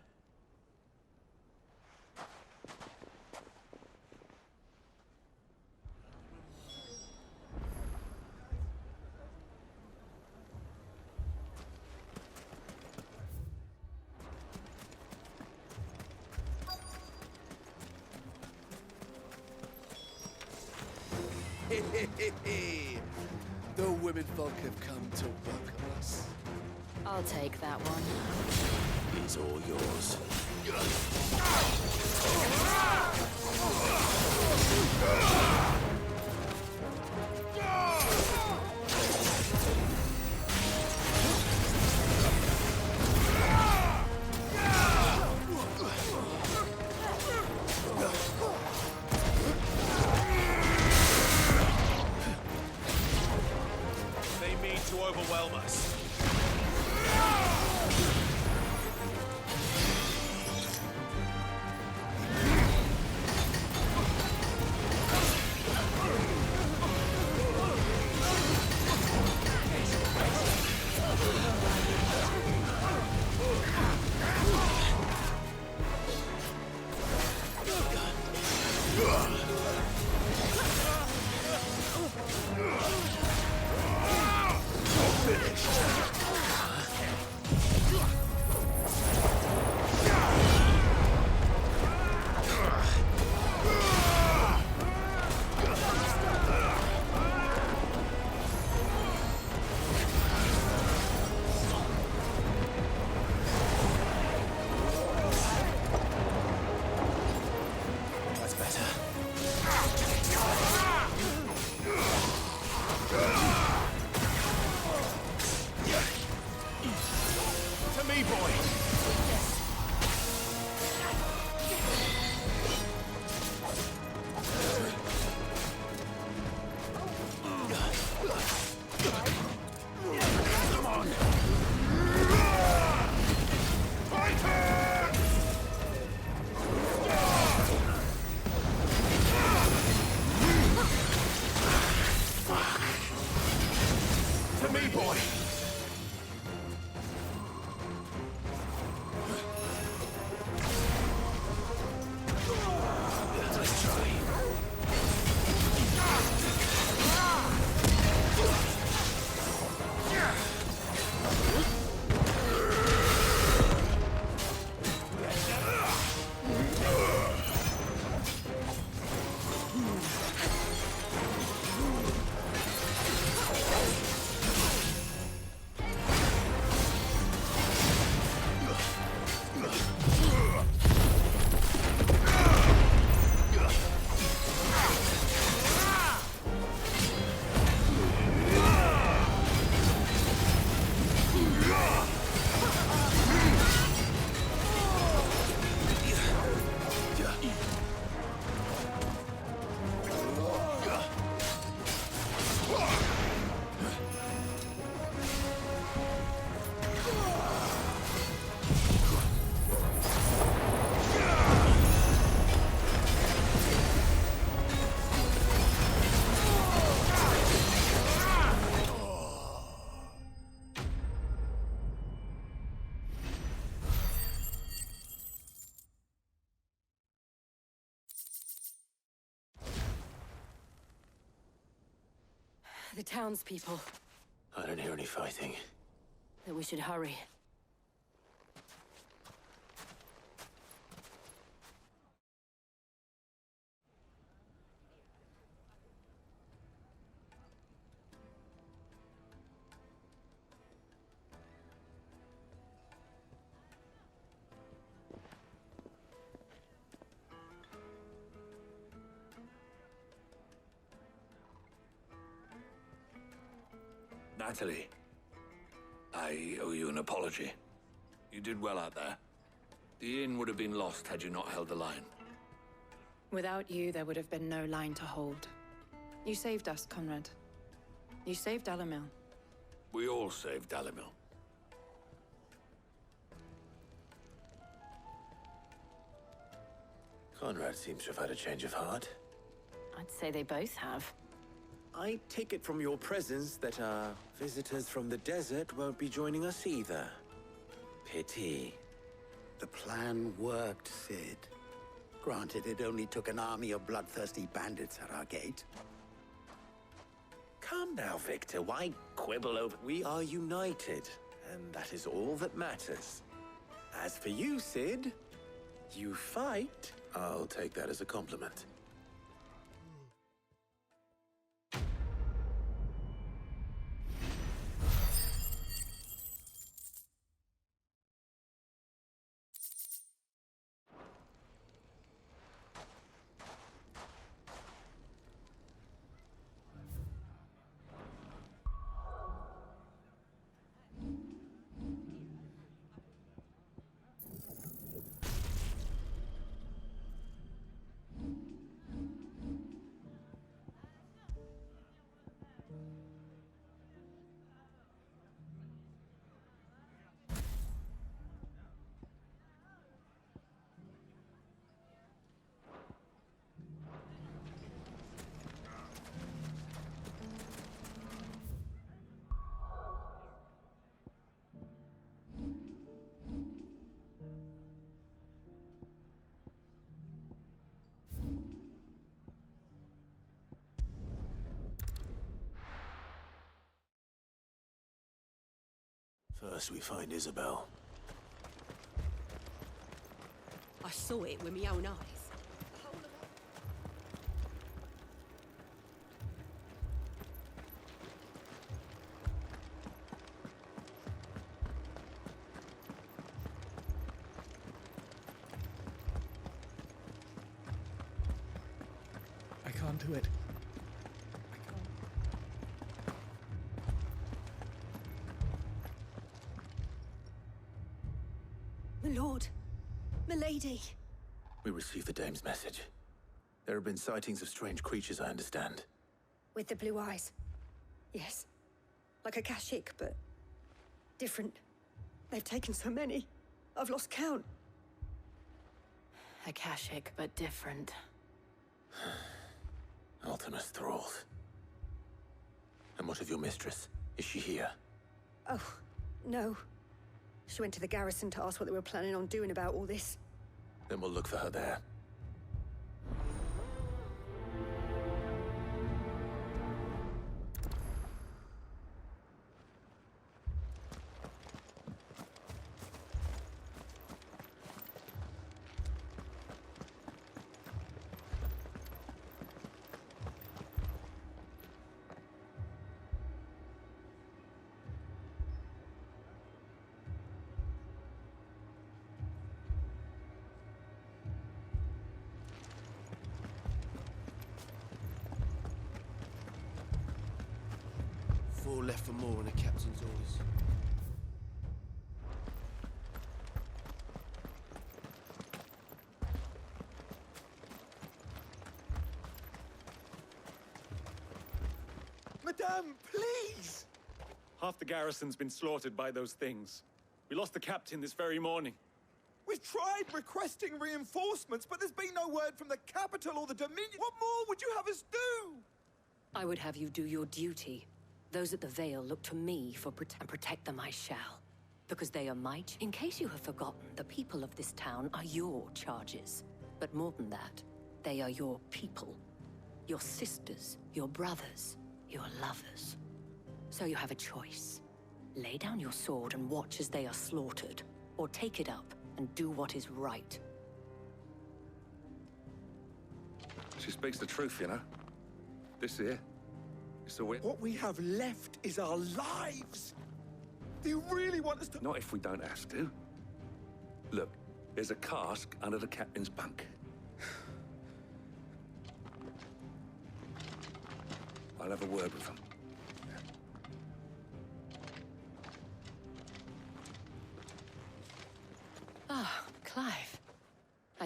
[SPEAKER 21] The women folk have come to welcome us.
[SPEAKER 9] I'll take that one.
[SPEAKER 6] He's all yours.
[SPEAKER 19] They mean to overwhelm us.
[SPEAKER 6] That's better.
[SPEAKER 19] To me, boy! Come on! To me, boy! Let's try.
[SPEAKER 9] The townspeople.
[SPEAKER 6] I don't hear any fighting.
[SPEAKER 9] That we should hurry.
[SPEAKER 19] Natalie, I owe you an apology. You did well out there. The inn would have been lost had you not held the line.
[SPEAKER 3] Without you, there would have been no line to hold. You saved us, Conrad. You saved Alamil.
[SPEAKER 19] We all saved Dalimil.
[SPEAKER 6] Conrad seems to have had a change of heart.
[SPEAKER 9] I'd say they both have.
[SPEAKER 17] I take it from your presence that our visitors from the desert won't be joining us either. Pity.
[SPEAKER 20] The plan worked, Sid. Granted, it only took an army of bloodthirsty bandits at our gate.
[SPEAKER 17] Come now, Victor. Why quibble over... We are united, and that is all that matters. As for you, Sid, you fight.
[SPEAKER 6] I'll take that as a compliment. First we find Isabel.
[SPEAKER 12] I saw it with my own eyes.
[SPEAKER 15] I can't do it.
[SPEAKER 12] My lord, milady.
[SPEAKER 6] We received the dame's message. There have been sightings of strange creatures, I understand.
[SPEAKER 12] With the blue eyes. Yes. Like a Kashik, but different. They've taken so many. I've lost count.
[SPEAKER 9] Akashic, but different.
[SPEAKER 6] Ultimus thralls. And what of your mistress? Is she here?
[SPEAKER 12] Oh, no. She went to the garrison to ask what they were planning on doing about all this.
[SPEAKER 6] Then we'll look for her there.
[SPEAKER 21] Four left for more in the captain's orders.
[SPEAKER 16] Madame, please!
[SPEAKER 22] Half the garrison's been slaughtered by those things. We lost the captain this very morning.
[SPEAKER 16] We've tried requesting reinforcements, but there's been no word from the capital or the Dominion. What more would you have us do?
[SPEAKER 9] I would have you do your duty. Those at the Vale look to me for and protect them I shall. Because they are my... In case you have forgotten, the people of this town are your charges. But more than that, they are your people. Your sisters, your brothers, your lovers. So you have a choice. Lay down your sword and watch as they are slaughtered. Or take it up and do what is right.
[SPEAKER 19] She speaks the truth, you know. This here is the way.
[SPEAKER 16] What we have left is our lives. Do you really want us to...
[SPEAKER 19] Not if we don't have to. Look, there's a cask under the captain's bunk. I'll have a word with him.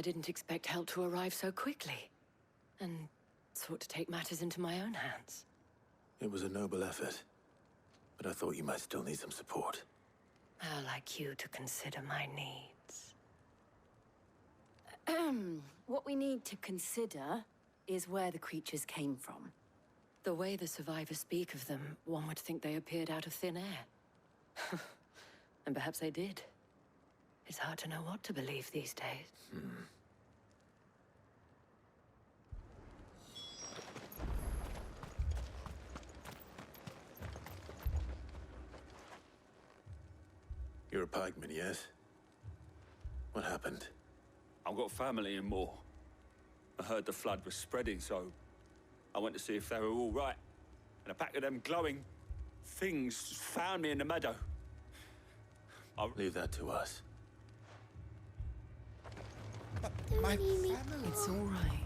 [SPEAKER 14] I didn't expect help to arrive so quickly, and sought to take matters into my own hands.
[SPEAKER 6] It was a noble effort, but I thought you might still need some support.
[SPEAKER 14] How like you to consider my needs.
[SPEAKER 9] What we need to consider is where the creatures came from.
[SPEAKER 14] The way the survivors speak of them, one would think they appeared out of thin air. And perhaps they did. It's hard to know what to believe these days.
[SPEAKER 6] You're a pikeman, yes? What happened?
[SPEAKER 19] I've got family in Moor. I heard the flood was spreading, so I went to see if they were all right. And a pack of them glowing things found me in the meadow.
[SPEAKER 6] Leave that to us.
[SPEAKER 16] My family.
[SPEAKER 14] It's all right.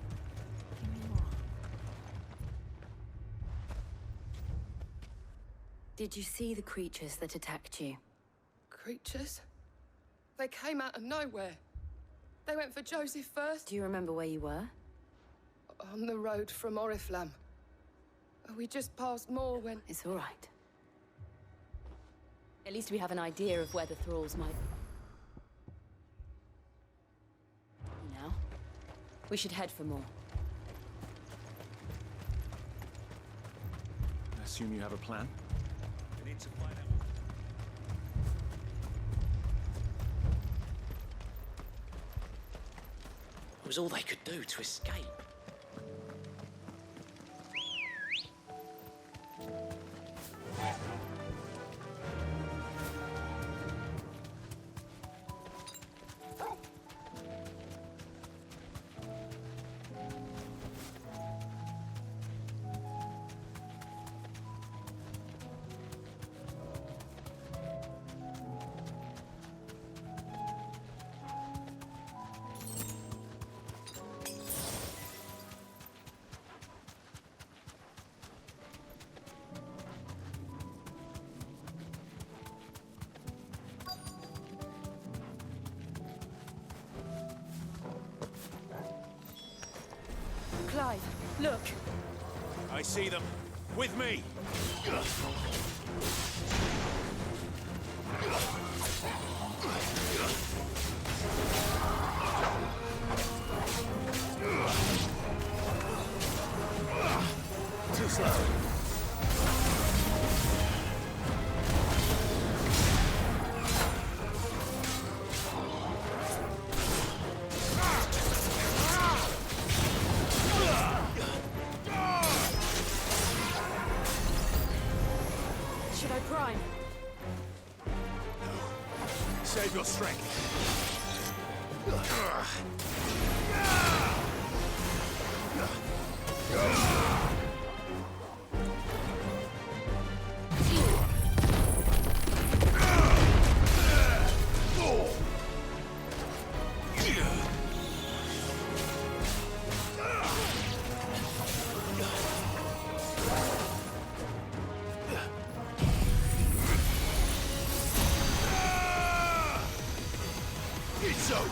[SPEAKER 9] Did you see the creatures that attacked you?
[SPEAKER 1] Creatures? They came out of nowhere. They went for Joseph first.
[SPEAKER 9] Do you remember where you were?
[SPEAKER 1] On the road from Oriflamme. We just passed Moor when...
[SPEAKER 9] It's all right. At least we have an idea of where the thralls might... Now, we should head for Moor.
[SPEAKER 22] I assume you have a plan?
[SPEAKER 19] We need to find out...
[SPEAKER 17] It was all they could do to escape.
[SPEAKER 9] Clive, look!
[SPEAKER 19] I see them. With me!
[SPEAKER 6] Too slow.
[SPEAKER 9] Should I prime?
[SPEAKER 19] Save your strength. It's over.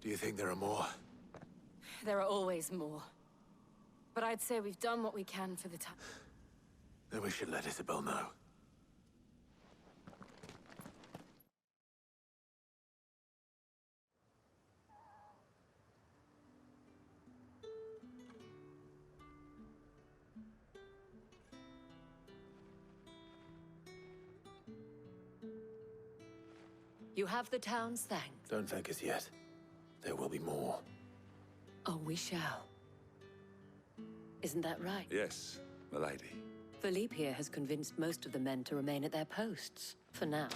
[SPEAKER 6] Do you think there are more?
[SPEAKER 9] There are always more. But I'd say we've done what we can for the time.
[SPEAKER 6] Then we should let Isabel know.
[SPEAKER 5] You have the town's thanks.
[SPEAKER 6] Don't thank us yet. There will be more.
[SPEAKER 5] Oh, we shall. Isn't that right?
[SPEAKER 19] Yes, milady.
[SPEAKER 5] Philippe here has convinced most of the men to remain at their posts, for now.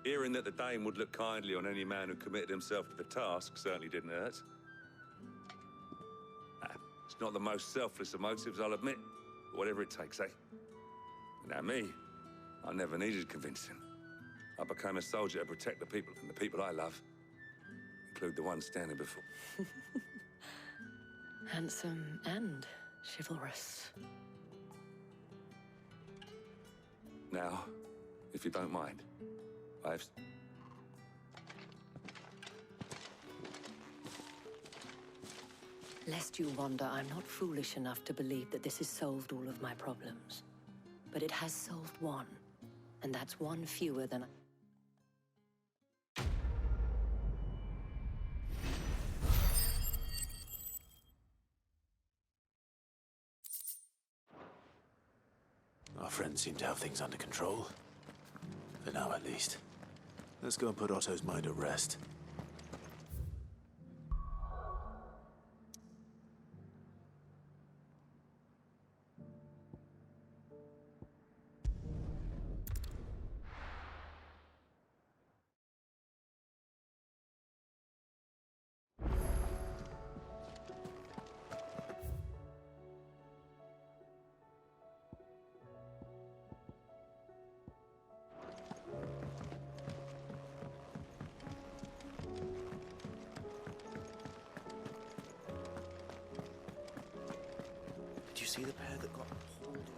[SPEAKER 19] Hearing that the Dame would look kindly on any man who committed himself to the task certainly didn't hurt. It's not the most selfless of motives, I'll admit. But whatever it takes, eh? Now me, I never needed convincing. I became a soldier to protect the people, and the people I love, include the ones standing before.
[SPEAKER 5] Handsome and chivalrous.
[SPEAKER 19] Now, if you don't mind, I've...
[SPEAKER 5] Lest you wonder, I'm not foolish enough to believe that this has solved all of my problems. But it has solved one, and that's one fewer than I...
[SPEAKER 6] Our friends seem to have things under control. For now, at least. Let's go and put Otto's mind at rest.
[SPEAKER 17] Did you see the pair that got pulled into...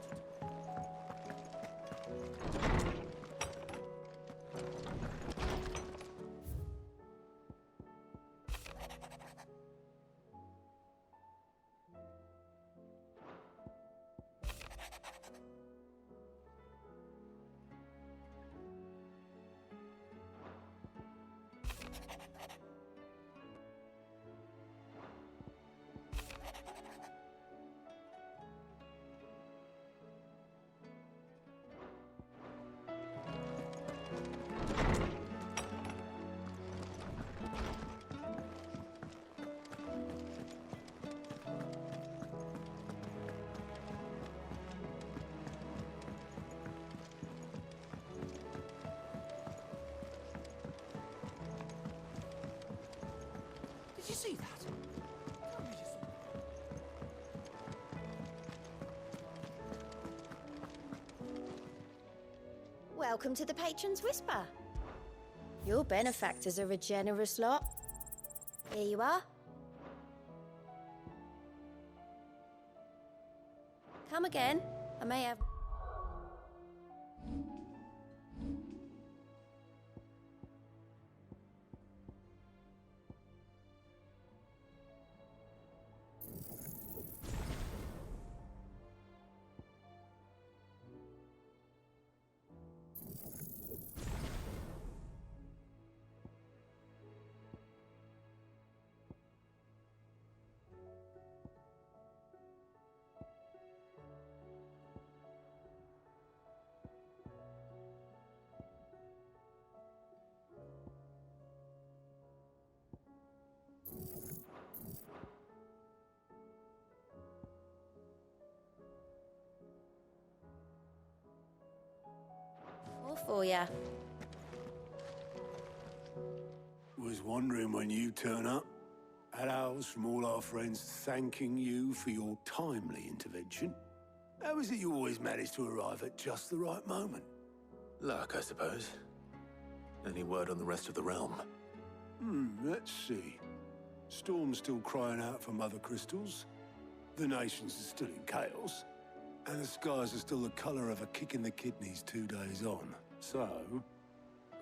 [SPEAKER 10] Did you see that?
[SPEAKER 4] Welcome to the Patron's Whisper. Your benefactors are a generous lot. Here you are. Come again. I may have... All for ya.
[SPEAKER 7] Was wondering when you turn up. Had owls from all our friends thanking you for your timely intervention. How is it you always manage to arrive at just the right moment?
[SPEAKER 6] Luck, I suppose. Any word on the rest of the realm?
[SPEAKER 7] Let's see. Storm's still crying out for Mother Crystals. The nations are still in chaos. And the skies are still the colour of a kick in the kidneys 2 days on. So...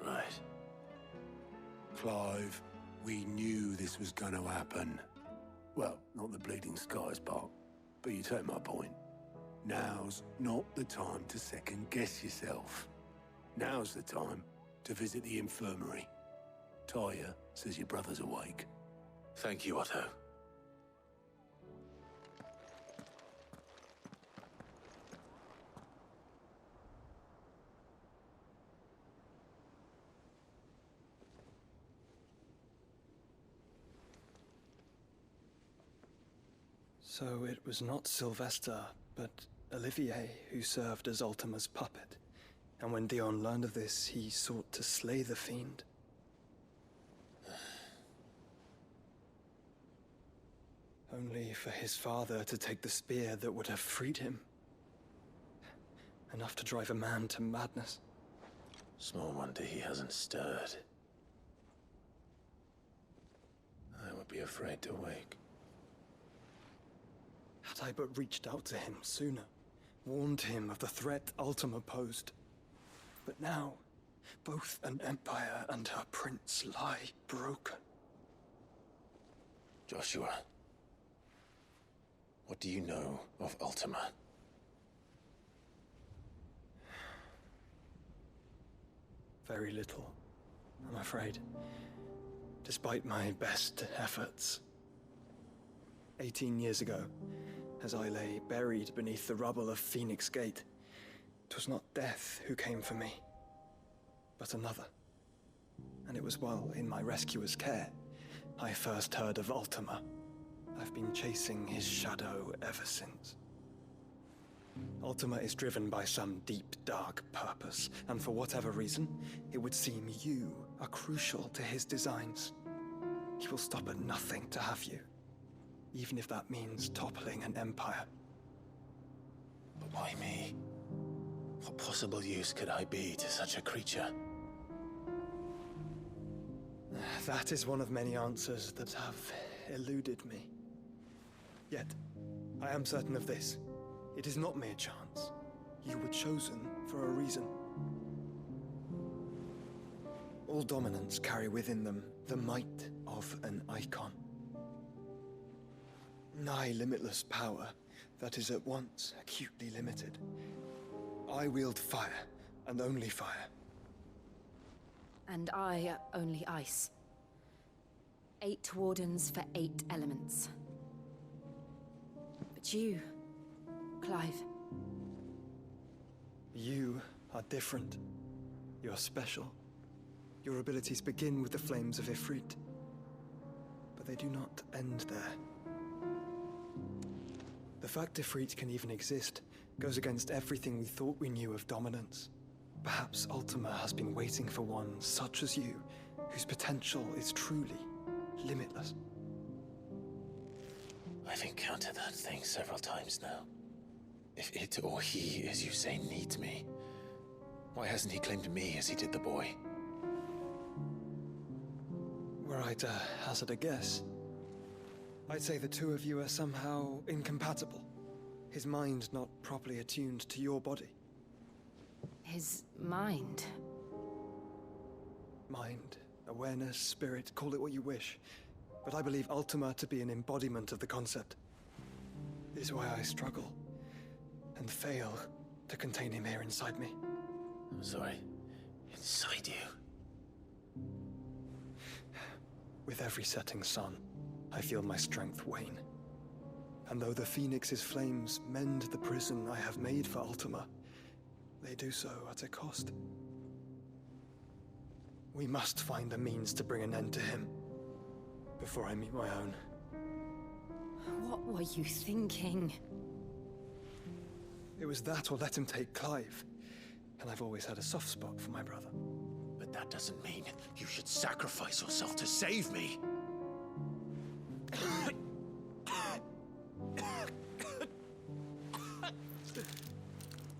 [SPEAKER 6] Right.
[SPEAKER 7] Clive, We knew this was going to happen. Well, not the bleeding skies part, but you take my point. Now's not the time to second-guess yourself. Now's the time to visit the infirmary. Talia says your brother's awake.
[SPEAKER 6] Thank you, Otto.
[SPEAKER 2] So it was not Sylvester, but Olivier who served as Ultima's puppet. And when Dion learned of this, he sought to slay the fiend. Only for his father to take the spear that would have freed him. Enough to drive a man to madness.
[SPEAKER 6] Small wonder he hasn't stirred. I would be afraid to wake.
[SPEAKER 2] Had I but reached out to him sooner, warned him of the threat Ultima posed. But now, both an empire and her prince lie broken.
[SPEAKER 6] Joshua, what do you know of Ultima?
[SPEAKER 2] Very little, I'm afraid. Despite my best efforts. 18 years ago, as I lay buried beneath the rubble of Phoenix Gate, 'twas not death who came for me, but another. And it was while in my rescuer's care, I first heard of Ultima. I've been chasing his shadow ever since. Ultima is driven by some deep, dark purpose, and for whatever reason, it would seem you are crucial to his designs. He will stop at nothing to have you, even if that means toppling an empire.
[SPEAKER 6] But why me? What possible use could I be to such a creature?
[SPEAKER 2] That is one of many answers that have eluded me. Yet, I am certain of this. It is not mere chance. You were chosen for a reason. All dominants carry within them the might of an icon. Nigh limitless power that is at once acutely limited. I wield fire, and only fire.
[SPEAKER 9] And I only ice. 8 wardens for 8 elements. But you, Clive.
[SPEAKER 2] You are different. You're special. Your abilities begin with the flames of Ifrit. But they do not end there. The fact Ifrit can even exist goes against everything we thought we knew of dominance. Perhaps Ultima has been waiting for one such as you, whose potential is truly limitless.
[SPEAKER 6] I've encountered that thing several times now. If it or he, as you say, needs me, why hasn't he claimed me as he did the boy?
[SPEAKER 2] Were I to hazard a guess, I'd say the two of you are somehow incompatible. His mind not properly attuned to your body.
[SPEAKER 9] His mind?
[SPEAKER 2] Mind, awareness, spirit, call it what you wish. But I believe Ultima to be an embodiment of the concept. This is why I struggle and fail to contain him here inside me.
[SPEAKER 6] I'm sorry. Inside you?
[SPEAKER 2] With every setting sun, I feel my strength wane. And though the Phoenix's flames mend the prison I have made for Ultima, they do so at a cost. We must find a means to bring an end to him before I meet my own.
[SPEAKER 9] What were you thinking?
[SPEAKER 2] It was that or let him take Clive. And I've always had a soft spot for my brother.
[SPEAKER 6] But that doesn't mean you should sacrifice yourself to save me.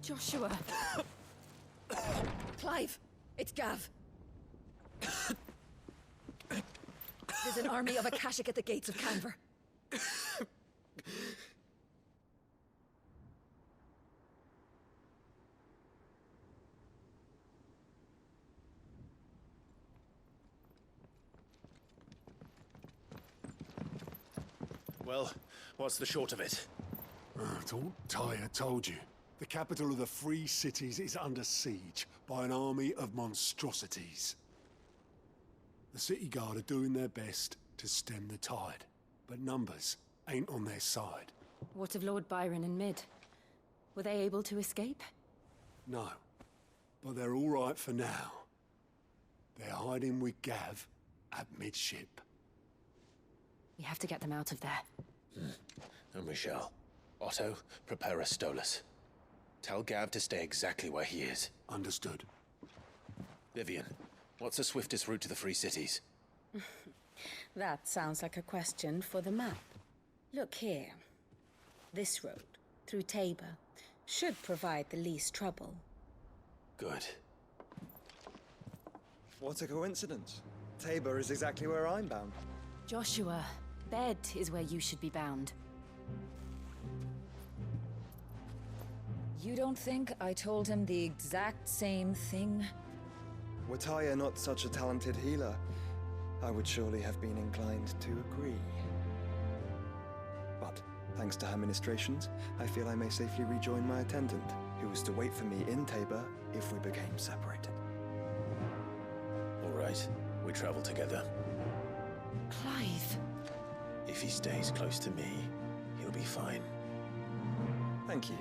[SPEAKER 9] Joshua.
[SPEAKER 12] Clive, it's Gav. There's an army of Akashic at the gates of Canver.
[SPEAKER 8] Well, what's the short of it?
[SPEAKER 7] It's all Tyre told you. The capital of the Free Cities is under siege by an army of monstrosities. The city guard are doing their best to stem the tide, but numbers ain't on their side.
[SPEAKER 9] What of Lord Byron and Mid? Were they able to escape?
[SPEAKER 7] No, but they're all right for now. They're hiding with Gav at midship.
[SPEAKER 9] We have to get them out of there.
[SPEAKER 8] And we shall. Otto, prepare a Stolas. Tell Gav to stay exactly where he is.
[SPEAKER 7] Understood.
[SPEAKER 8] Vivian, what's the swiftest route to the Free Cities?
[SPEAKER 11] That sounds like a question for the map. Look here. This road, through Tabor, should provide the least trouble.
[SPEAKER 8] Good.
[SPEAKER 2] What a coincidence. Tabor is exactly where I'm bound.
[SPEAKER 9] Joshua, Bed is where you should be bound.
[SPEAKER 11] You don't think I told him the exact same thing?
[SPEAKER 2] Were Tyre not such a talented healer, I would surely have been inclined to agree. But, thanks to her ministrations, I feel I may safely rejoin my attendant, who was to wait for me in Tabor if we became separated.
[SPEAKER 8] All right, we travel together.
[SPEAKER 9] Clive.
[SPEAKER 8] If he stays close to me, he'll be fine.
[SPEAKER 2] Thank you.